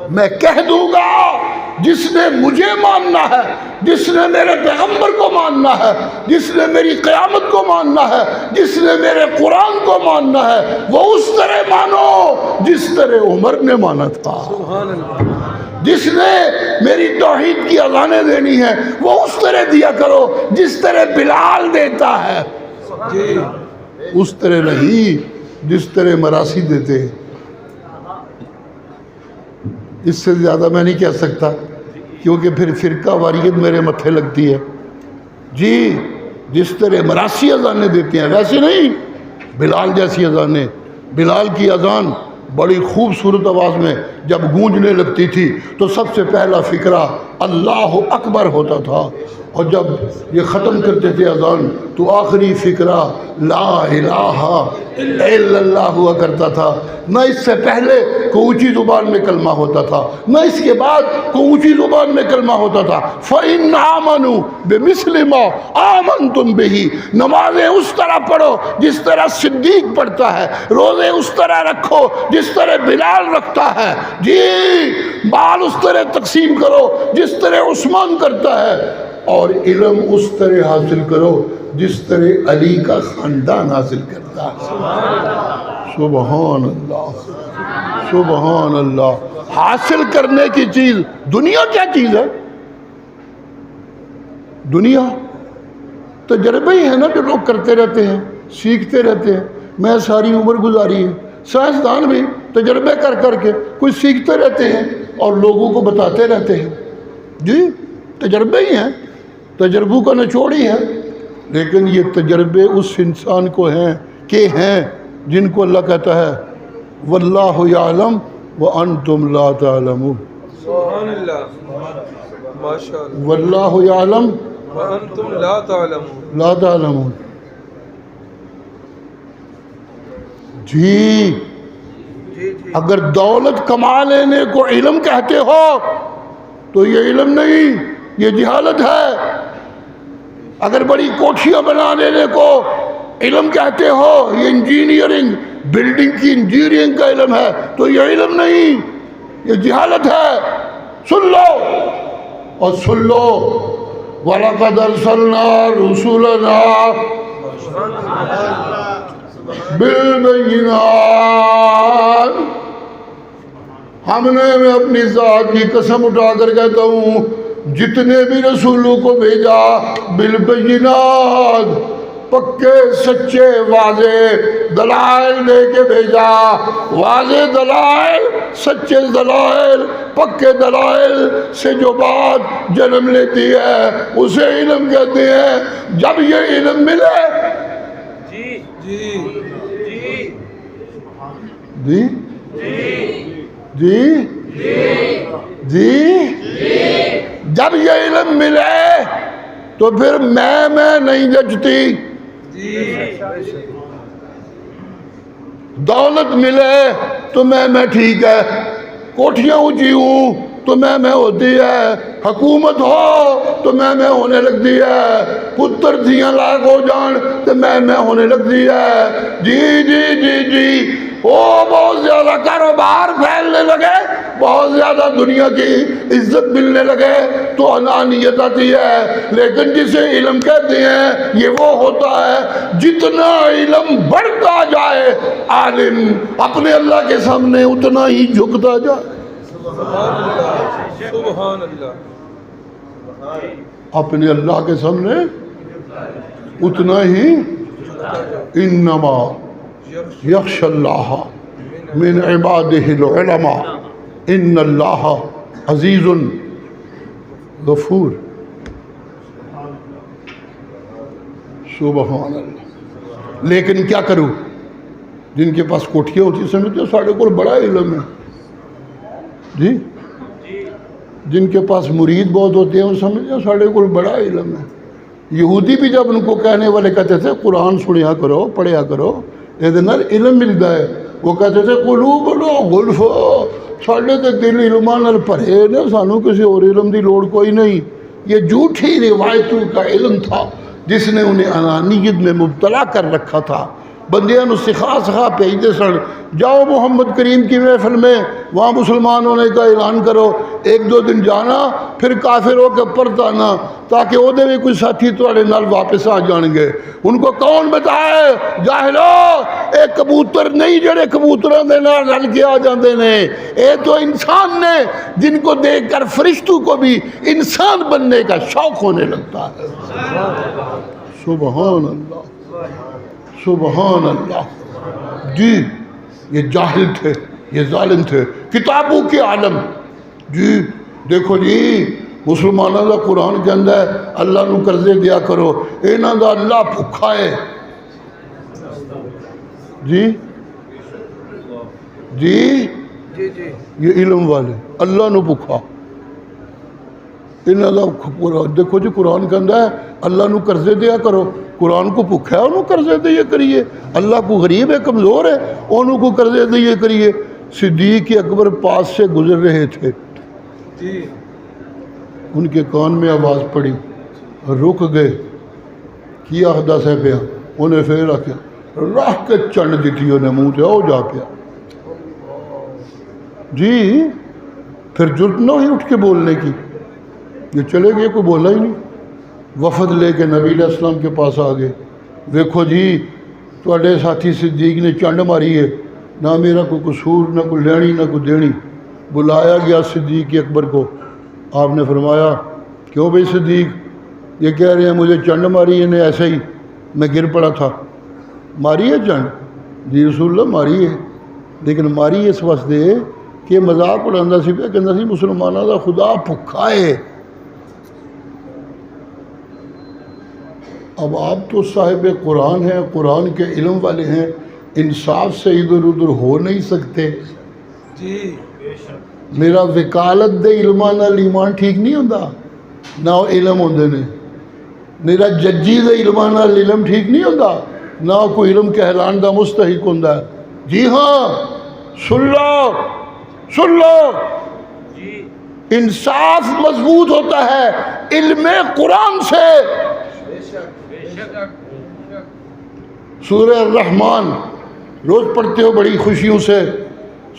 میں کہہ دوں گا جس نے مجھے ماننا ہے، جس نے میرے پیغمبر کو ماننا ہے، جس نے میری قیامت کو ماننا ہے، جس نے میرے قرآن کو ماننا ہے، وہ اس طرح مانو جس طرح عمر نے مانا تھا. جس نے میری توحید کی اذانیں دینی ہیں وہ اس طرح دیا کرو جس طرح بلال دیتا ہے، اس طرح نہیں جس طرح مراسی دیتے ہیں. اس سے زیادہ میں نہیں کہہ سکتا کیونکہ پھر فرقہ واریت میرے متھے لگتی ہے. جی جس طرح مراسی اذانیں دیتے ہیں ویسے نہیں، بلال جیسی اذانیں. بلال کی اذان بڑی خوبصورت آواز میں جب گونجنے لگتی تھی تو سب سے پہلا فقرہ اللہ اکبر ہوتا تھا، اور جب یہ ختم کرتے تھے اذان تو آخری فقرہ لا الہ الا اللہ ہوا کرتا تھا. نہ اس سے پہلے کوئی اونچی زبان میں کلمہ ہوتا تھا، نہ اس کے بعد کوئی اونچی زبان میں کلمہ ہوتا تھا. فَإِنْ آمَنُوا بِمِثْلِ مَا آمَنْتُمْ بِهِ. نمازیں اس طرح پڑھو جس طرح صدیق پڑھتا ہے، روزے اس طرح رکھو جس طرح بلال رکھتا ہے، جی مال اس طرح تقسیم کرو جس طرح عثمان کرتا ہے، اور علم اس طرح حاصل کرو جس طرح علی کا خاندان حاصل کرتا ہے. سبحان اللہ، سبحان اللہ. حاصل کرنے کی چیز دنیا کیا چیز ہے؟ دنیا تجربے ہی ہے نا جو لوگ کرتے رہتے ہیں، سیکھتے رہتے ہیں. میں ساری عمر گزاری ہے، سائنسدان بھی تجربے کر کر کے کچھ سیکھتے رہتے ہیں اور لوگوں کو بتاتے رہتے ہیں. جی تجربے ہی ہیں، تجربوں کا نچوڑ ہی ہے. لیکن یہ تجربے اس انسان کو ہیں جن کو اللہ کہتا ہے واللہ یعلم وانتم لا تعلمون. سبحان اللہ، ماشاء اللہ. واللہ یعلم وانتم لا تعلمون. لا تعلمون. جی اگر دولت کما لینے کو علم کہتے ہو تو یہ علم نہیں، یہ جہالت ہے. اگر بڑی کوٹھیاں بنا لینے کو علم کہتے ہو، یہ انجینئرنگ، بلڈنگ کی انجینئرنگ کا علم ہے، تو یہ علم نہیں، یہ جہالت ہے. سن لو اور سن لو وَلَقَدْ أَرْسَلْنَا رُسُلَنَا بِالْبَيِّنَاتِ. ہم نے، میں اپنی ذات کی قسم اٹھا کر کہتا ہوں، جتنے بھی رسولوں کو بھیجا بالبینات، پکے سچے واضح دلائل لے کے بھیجا. واضح دلائل، سچے دلائل، پکے دلائل سے جو بات جنم لیتی ہے اسے علم کہتے ہیں. جب یہ علم ملے جی جی جی جی جی جب یہ علم ملے تو پھر میں نہیں جچتی. دولت ملے تو میں ٹھیک ہے، کوٹھیاں اونچی ہوں تو میں ہوتی ہے، حکومت ہو تو میں ہونے لگتی ہے، پتر دھیاں لاکھ ہو جان تو میں ہونے لگتی ہے. جی جی جی جی بہت زیادہ کاروبار پھیلنے لگے، بہت زیادہ دنیا کی عزت ملنے لگے تو انانیت آتی ہے. لیکن جسے علم کہتے ہیں یہ وہ ہوتا ہے جتنا علم بڑھتا عالم اپنے اللہ کے سامنے اتنا ہی جھکتا جا. سبحان اللہ سبحان اللہ. اپنے اللہ کے سامنے اتنا ہی. انما یخشی اللہ من عبادہ العلماء ان اللہ عزیز غفور. سبحان اللہ. لیکن کیا کروں؟ جن کے پاس کوٹھیاں ہوتی سمجھتے ہو ساڑھے کو بڑا علم ہے جی. جن کے پاس مرید بہت ہوتے ہیں وہ سمجھتے ہیں ساڑھے کو بڑا علم ہے. یہودی بھی جب ان کو کہنے والے کہتے تھے قرآن سنیا کرو پڑھیا کرو علم ملتا ہے، وہ کہتے تھے قلوبنا غلف، ساڑھے تے دل علماں نال بھرے نے، سانو کسی اور علم دی لوڑ کوئی نہیں. یہ جھوٹی روایتوں کا علم تھا جس نے انہیں انانیت میں مبتلا کر رکھا تھا. بندیاں نو سکھا بھیجتے سن، جاؤ محمد کریم کی محفل میں وہاں مسلمان ہونے کا اعلان کرو، ایک دو دن جانا پھر کافر ہو کے پرت آنا تاکہ وہ دے بھی کوئی ساتھی تھوڑے نال واپس آ جان گے. ان کو کون بتائے؟ جاہلو، ایک کبوتر نہیں جڑے کبوتراں دے نال رل کے آ جاندے نے، اے تو انسان نے جن کو دیکھ کر فرشتوں کو بھی انسان بننے کا شوق ہونے لگتا ہے. سبحان اللہ سبحان اللہ. جی یہ جاہل تھے، یہ ظالم تھے، کتابوں کے عالم. جی دیکھو جی مسلمانوں کا قرآن کے اندر اللہ نو قرضے دیا کرو، انہاں دا اللہ بھکھا ہے. جی جی یہ علم والے اللہ نو بھکھا، انہاں دا دیکھو جی قرآن کے اندر ہے اللہ نو قرضے دیا کرو. قرآن کو بھکھا ہے انہوں قرضے دئیے کریے. اللہ کو غریب ہے کمزور ہے انہوں کو قرضے دئیے کریے. صدیق اکبر پاس سے گزر رہے تھے، ان کے کان میں آواز پڑی، رک گئے. کیا حدث ہے پیا؟ انہیں پھر آکیا راہ کے چنڈ دیتی انہیں منہ سے آؤ جا پیا. جی پھر جرت نہ ہوئی اٹھ کے بولنے کی، یہ چلے گئے کوئی بولا ہی نہیں. وفد لے کے نبی علیہ السلام کے پاس آ گئے. دیکھو جی تواڈے ساتھی صدیق نے چنڈ ماری ہے، نہ میرا کوئی قصور، نہ کوئی لینی نہ کوئی دینی. بلایا گیا صدیق اکبر کو. آپ نے فرمایا کیوں بھائی صدیق؟ یہ کہہ رہے ہیں مجھے چنڈ ماری ہے، ایسے ہی میں گر پڑا تھا. ماری ہے چنڈ؟ جی رسول اللہ ماری ہے، لیکن ماری اس واسطے کہ مذاق اڑانا سی پہ کہنا سی مسلمانوں کا خدا بھکھا ہے. اب آپ تو صاحب قرآن ہیں، قرآن کے علم والے ہیں، انصاف سے ادھر ادھر ہو نہیں سکتے. جی میرا وکالت دے علماں نال ایمان ٹھیک نہیں ہوتا، نہ وہ علم ہوندے نے. میرا ججی دے علماں نال علم ٹھیک نہیں ہوتا، نہ کوئی علم کہلان دا مستحق ہوندہ ہے. جی ہاں سن لو انصاف مضبوط ہوتا ہے علم قرآن سے. سورہ الرحمن روز پڑھتے ہو بڑی خوشیوں سے.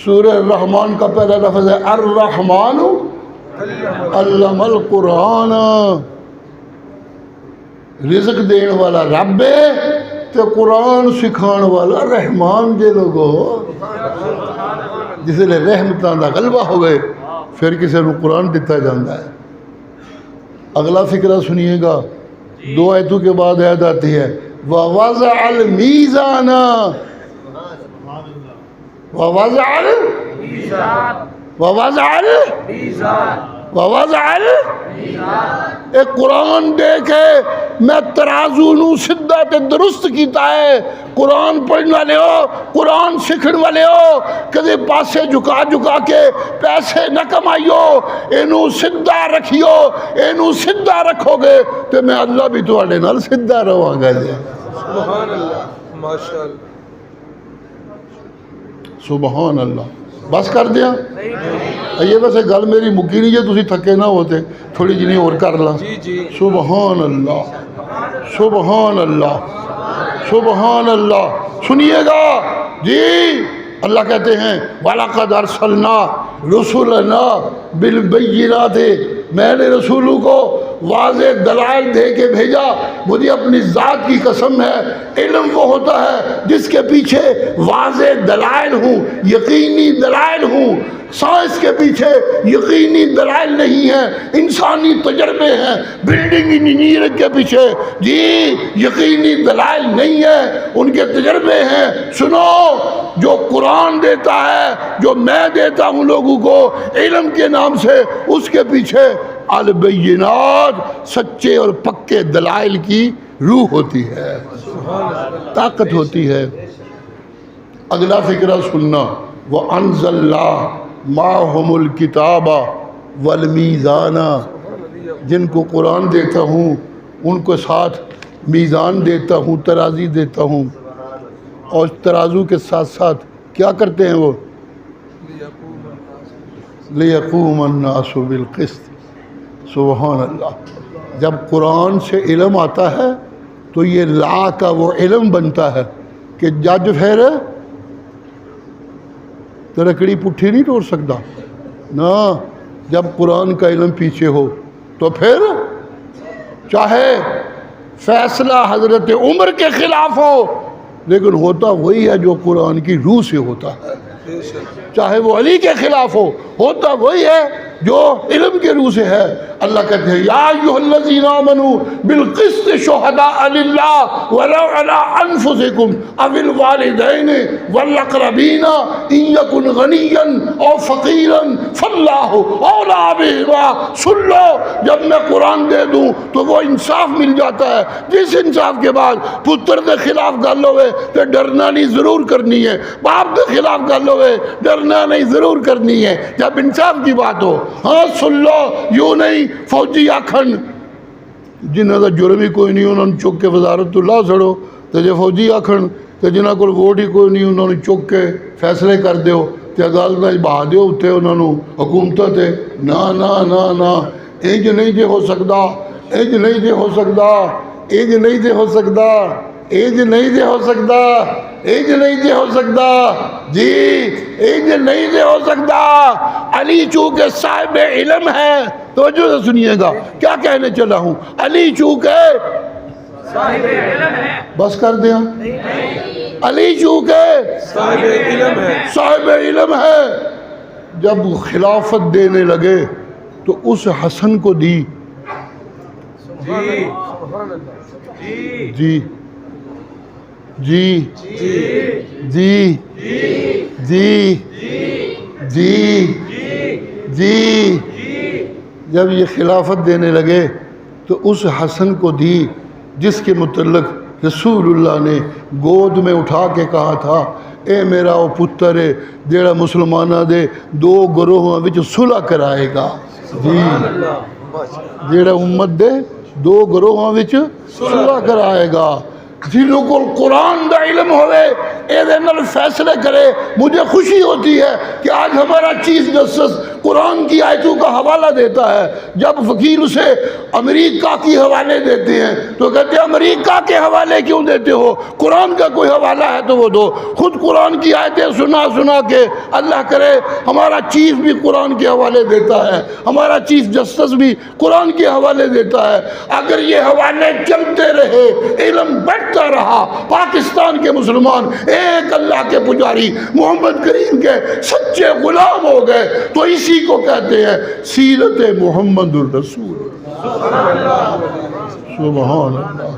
سورہ الرحمن کا پہلا لفظ ہے الرحمن علم القرآن. رزق دین والا رب ہے تو قرآن سکھان والا رحمان دے لوگو. جس لئے رحمتان دا غلبہ ہوئے پھر کسی نے قرآن دیتا جاندہ ہے. اگلا فکرہ سنیے گا، 2 آیتوں کے بعد آیت آتی ہے وَوَضَعَ الْمِيزَانَ ایک قرآن دیکھے میں ترازو نو سدھا تے درست کیتا ہے. قرآن پڑھنا لے ہو، قرآن سکھن والے ہو، کدے پاسے جھکا کے پیسے نہ کمائیو، اینو سدھا رکھیو. اینو سدھا رکھو گے تو میں اللہ بھی تواڈے نال سدھا رہواں گا. سبحان اللہ ماشاء اللہ. سبحان اللہ. بس کر دیا یہ ویسے گل میری مکی نہیں جی تسی تھکے نہ ہوتے تھوڑی جنی اور کر لا. سبحان اللہ سبحان اللہ سبحان اللہ. سنیے گا جی اللہ کہتے ہیں وَلَقَدْ أَرْسَلْنَا رُسُلَنَا بِالْبَيِّنَاتِ. میں نے رسولوں کو واضح دلائل دے کے بھیجا. مجھے اپنی ذات کی قسم ہے علم وہ ہوتا ہے جس کے پیچھے واضح دلائل ہوں, یقینی دلائل ہوں. سائنس کے پیچھے یقینی دلائل نہیں ہیں, انسانی تجربے ہیں. بلڈنگ انجینئرنگ کے پیچھے جی یقینی دلائل نہیں ہیں, ان کے تجربے ہیں. سنو, جو قرآن دیتا ہے, جو میں دیتا ہوں لوگوں کو علم کے نام سے, اس کے پیچھے البینات سچے اور پکے دلائل کی روح ہوتی ہے, طاقت ہوتی ہے. اگلا فقرہ سننا, وَأَنزَلْنَا مَعَهُمُ الْكِتَابَ وَالْمِيزَانَ. جن کو قرآن دیتا ہوں ان کو ساتھ میزان دیتا ہوں, ترازی دیتا ہوں, اور ترازو کے ساتھ ساتھ کیا کرتے ہیں وہ, لِيَقُومَ النَّاسُ بِالْقِسْطِ. سبحان اللہ. جب قرآن سے علم آتا ہے تو یہ لا کا وہ علم بنتا ہے کہ جج پھیرے تو لکڑی پٹھی نہیں توڑ سکتا نا. جب قرآن کا علم پیچھے ہو تو پھر چاہے فیصلہ حضرت عمر کے خلاف ہو لیکن ہوتا وہی ہے جو قرآن کی روح سے ہوتا ہے. چاہے وہ علی کے خلاف ہو, ہوتا وہی ہے جو علم کے روح سے ہے. اللہ کہتے ہیں یا ایھا الذین آمنوا بالقسط شہداء للہ ولو علی انفسکم او الوالدین والاقربین ان یکن غنیا او فقیرا فاللہ اولی بہما. سن لو, جب میں قرآن دے دوں تو وہ انصاف مل جاتا ہے. جس انصاف کے بعد پتر کے خلاف گل ہوئے تو ڈرنا نہیں ضرور کرنی ہے, باپ کے خلاف گل ہوئے ڈرنا نہیں ضرور کرنی ہے جب انصاف کی بات ہو. ہاں سن لو, یوں نہیں فوجی آکھن جنہاں دا جرم ہی کوئی نہیں انہوں نے چک کے وزارت اللہ سڑو, تو جے فوجی آکھن تو جنہاں کو ووٹ ہی کوئی نہیں انہوں نے چک کے فیصلے کر دیو تے عدالت بہا دیو اتنے انہوں نے حکومت تے. نا نا نا نا, انج نہیں جے ہو سکدا, انج نہیں جے ہو سکدا, انج نہیں جے ہو سکدا, انج نہیں جے ہو سکدا, انج نہیں جے ہو سکدا جی, انج نہیں جے ہو سکدا. علی چونکہ صاحب علم ہے, توجہ سے سنیے گا کیا کہنے چلا ہوں. علی چونکہ صاحب علم ہے, بس کر دیا, علی چونکہ صاحب علم ہے, صاحب علم ہے. جب خلافت دینے لگے تو اس حسن کو دی جی جی جی جی جی جی جی. جب یہ خلافت دینے لگے تو اس حسن کو دی جس کے متعلق رسول اللہ نے گود میں اٹھا کے کہا تھا, اے میرا وہ پتر ہے جیڑا مسلمانہ دے دو گروہاں وچ صلح کرائے گا. جی, جیڑا امت دے دو گروہاں وچ صلح کرائے گا. جنہوں کو قرآن دا علم ہوئے اے دے نال فیصلے کرے. مجھے خوشی ہوتی ہے کہ آج ہمارا چیف جسٹس قرآن کی آیتوں کا حوالہ دیتا ہے. جب وکیل اسے امریکہ کی حوالے دیتے ہیں تو کہتے ہیں امریکہ کے حوالے کیوں دیتے ہو, قرآن کا کوئی حوالہ ہے تو وہ دو. خود قرآن کی آیتیں سنا سنا کے اللہ کرے ہمارا چیف بھی قرآن کے حوالے دیتا ہے, ہمارا چیف جسٹس بھی قرآن کے حوالے دیتا ہے. اگر یہ حوالے چلتے رہے, علم بڑھتا رہا, پاکستان کے مسلمان ایک اللہ کے پجاری محمد کریم کے سچے غلام ہو گئے. تو اسی کو کہتے ہیں سیرت محمد الرسول. سبحان اللہ,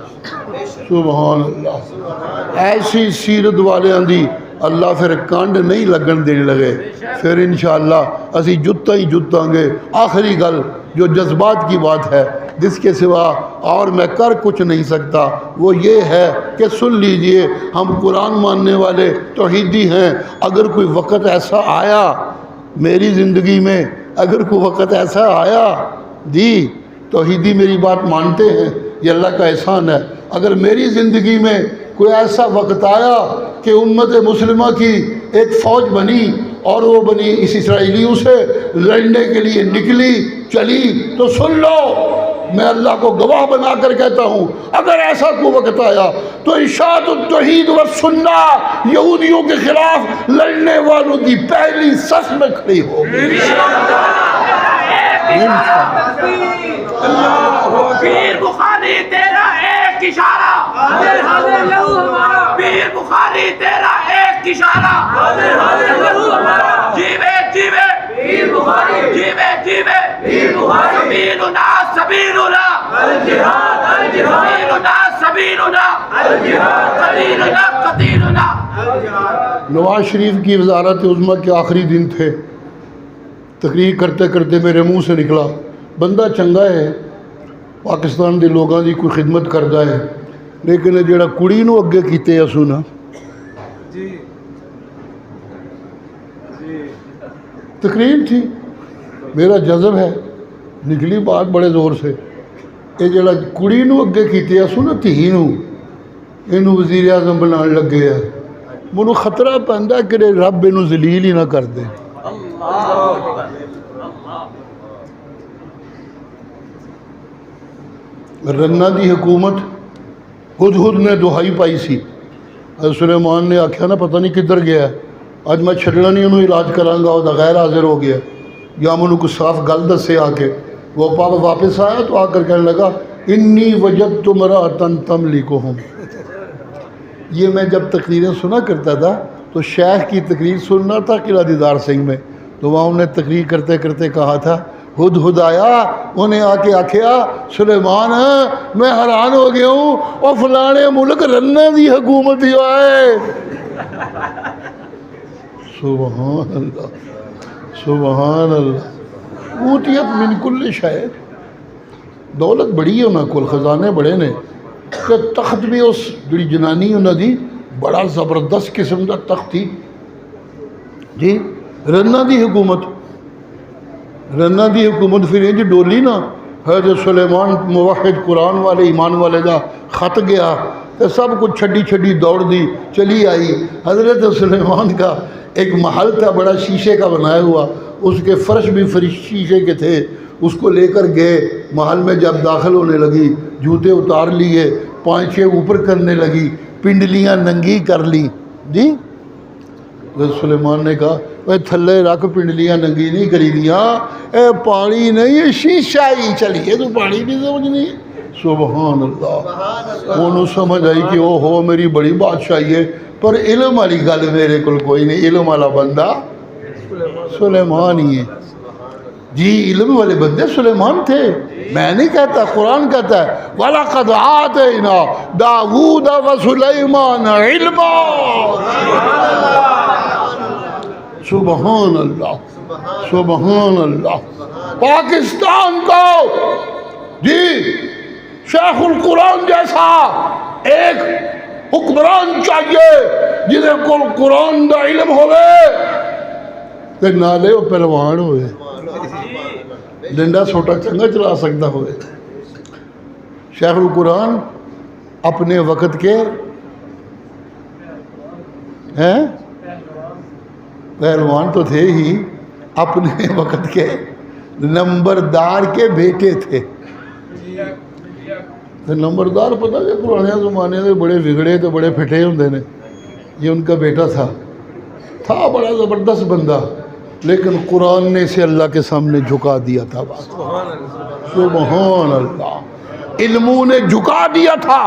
سبحان اللہ. ایسی سیرت والے دی اللہ پھر کانڈ نہیں لگن دینے لگے. پھر انشاءاللہ اسی جتا ہی جتاں گے. آخری گل جو جذبات کی بات ہے جس کے سوا اور میں کر کچھ نہیں سکتا وہ یہ ہے کہ سن لیجئے, ہم قرآن ماننے والے توحیدی ہیں. اگر کوئی وقت ایسا آیا میری زندگی میں, اگر کوئی وقت ایسا آیا جی, توحیدی میری بات مانتے ہیں, یہ اللہ کا احسان ہے. اگر میری زندگی میں کوئی ایسا وقت آیا کہ امت مسلمہ کی ایک فوج بنی اور وہ بنی اس اسرائیلیوں سے لڑنے کے لیے نکلی چلی, تو سن لو میں اللہ کو گواہ بنا کر کہتا ہوں اگر ایسا کوئی وقت آیا تو اشاعت التوحید و سنہ یہودیوں کے خلاف لڑنے والوں کی پہلی صف میں کھڑی ہوگی. پیر بخاری تیرا ایک اشارہ، پیر بخاری تیرا ایک اشارہ، جیوے جیوے پیر بخاری، جیوے جیوے پیر بخاری، سبیلنا سبیلنا الجہاد الجہاد، سبیلنا سبیلنا الجہاد، قتیلنا قتیلنا الجہاد۔ نواز شریف کی وزارت عظمیٰ کے آخری دن تھے، تقریر کرتے کرتے میرے منہ سے نکلا، بندہ چنگا ہے، پاکستان دے لوگاں دی کوئی خدمت کردا ہے، لیکن یہ جڑا کڑی نو اگے کیتے اسو نا، جی جی تقریر تھی، میرا جذب ہے، نکلی بات بڑے زور سے، یہ جڑا کڑی نو اگے کیتے اسو نا، تھی نو اینو وزیر اعظم بنان لگے ہے، منو خطرہ پہندا کہ رب اینو ذلیل ہی نہ کر دے۔ رنا دی حکومت ہدہد نے دہائی پائی سی، حضرت سلیمان نے آکھیا نا پتہ نہیں کدھر گیا ہے، آج میں چھڑنا نہیں انہوں علاج کراں گا، وہ غیر حاضر ہو گیا، یا منو کو صاف گل دسے آ کے، وہ پاپ واپس آیا تو آ کر کہنے لگا انی وجدت امرأۃ تملکہم۔ یہ میں جب تقریریں سنا کرتا تھا تو شیخ کی تقریر سننا تھا قلعہ دیدار سنگھ میں، تو وہاں انہوں نے تقریر کرتے کرتے کہا تھا ہدہد آیا، انہیں آ کے آکھیا سلیمان میں حیران ہو گیا ہوں، اور فلانے ملک رنا دی حکومت ہی آئے۔ سبحان اللہ سبحان اللہ، اوتیت من کل شے، دولت بڑی ہے انہاں کول، خزانے بڑے نے، کہ تخت بھی اس جڑی جنانی انہاں دی بڑا زبردست قسم دا تخت تھی جی، رنا دی حکومت، رنا دی حکومت پھر انج ڈولی نا، حضرت سلیمان موحد قرآن والے ایمان والے دا خط گیا تو سب کچھ چھڈی چھڈی دوڑ دی چلی آئی۔ حضرت سلیمان کا ایک محل تھا بڑا شیشے کا بنایا ہوا، اس کے فرش بھی شیشے کے تھے، اس کو لے کر گئے محل میں، جب داخل ہونے لگی جوتے اتار لیے، پانچیں اوپر کرنے لگی، پنڈلیاں ننگی کر لی جی۔ حضرت سلیمان نے کہا اے تھلے رکھ، پنڈلیاں ننگی نہیں کری دیاں، اے پانی نہیں ہے شیشہ ہی چلیے، تو پانی نہیں سمجھنی۔ سبحان اللہ، انہوں سمجھ آئی کہ او ہو میری بڑی بادشاہی ہے، پر علم والی گل میرے کل کوئی نہیں، علم والا بندہ سلیمان ہی ہے جی، علم والے بندے سلیمان تھے، میں نہیں کہتا، قرآن کہتا ہے وَلَقَدْ آتَيْنَا دَاوُودَ وَسُلَيْمَانَ عِلْمًا۔ سبحان اللہ سبحان اللہ۔ پاکستان کو جی شیخ القرآن جیسا ایک حکمران چاہیے جنہیں کو قرآن دا علم ہوئے، تے نالے وہ پہلوان ہوئے، ڈنڈا سوٹا چنگا چلا سکتا ہوئے۔ شیخ القرآن اپنے وقت کے ہیں پہلوان تو تھے ہی، اپنے وقت کے نمبردار کے بیٹے تھے۔ نمبردار پتہ کہ پرانے زمانے میں بڑے بگڑے تو بڑے پھٹے ہوندے نے، یہ ان کا بیٹا تھا بڑا زبردست بندہ، لیکن قرآن نے اسے اللہ کے سامنے جھکا دیا تھا۔ سبحان اللہ، علموں نے جھکا دیا تھا،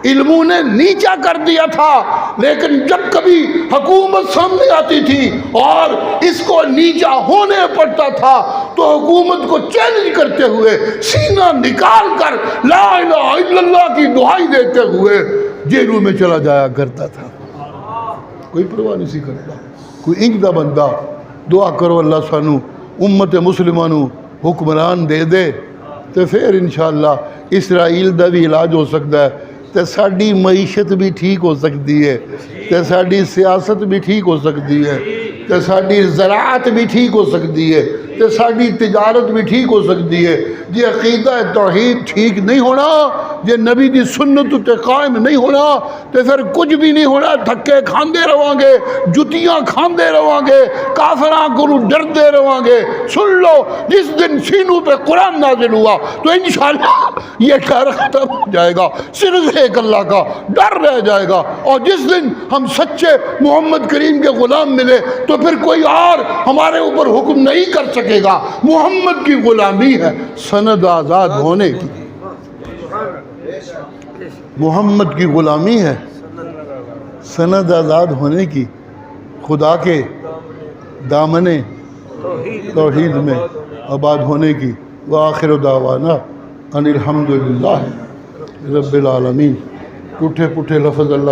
علموں نے نیچا کر دیا تھا، لیکن جب کبھی حکومت سامنے آتی تھی اور اس کو نیچا ہونے پڑتا تھا تو حکومت کو چیلنج کرتے ہوئے سینہ نکال کر لا الہ الا اللہ کی دعائی دیتے ہوئے جیلوں میں چلا جایا کرتا تھا، کوئی پرواہ نہیں سی کرتا۔ کوئی انج دا بندہ، دعا کرو اللہ سانو امت مسلمانوں حکمران دے دے، تو پھر انشاءاللہ اسرائیل دا بھی علاج ہو سکتا ہے، تے ساڑی معیشت بھی ٹھیک ہو سکتی ہے، تے ساڑی سیاست بھی ٹھیک ہو سکتی ہے، تے ساڑی زراعت بھی ٹھیک ہو سکتی ہے، تے ساڑی تجارت بھی ٹھیک ہو سکتی ہے۔ جی عقیدہ توحید ٹھیک نہیں ہونا جے نبی دی سنت تے قائم نہیں ہونا تے پھر کچھ بھی نہیں ہونا، دھکے کھاندے رہواں گے، جتیاں کھاندے رہواں گے، کافراں کو ڈردے رہواں گے۔ سن لو جس دن سینوں پہ قرآن نازل ہوا تو انشاءاللہ یہ ڈر ختم ہو جائے گا، صرف ایک اللہ کا ڈر رہ جائے گا۔ اور جس دن ہم سچے محمد کریم کے غلام ملے تو پھر کوئی اور ہمارے اوپر حکم نہیں کر سکے گا۔ محمد کی غلامی ہے سند آزاد ہونے کی، محمد کی غلامی ہے سند آزاد ہونے کی، خدا کے دامن توحید میں آباد ہونے کی۔ وآخر دعوانا ان الحمدللہ رب العالمین۔ ٹوٹے پوٹے لفظ اللہ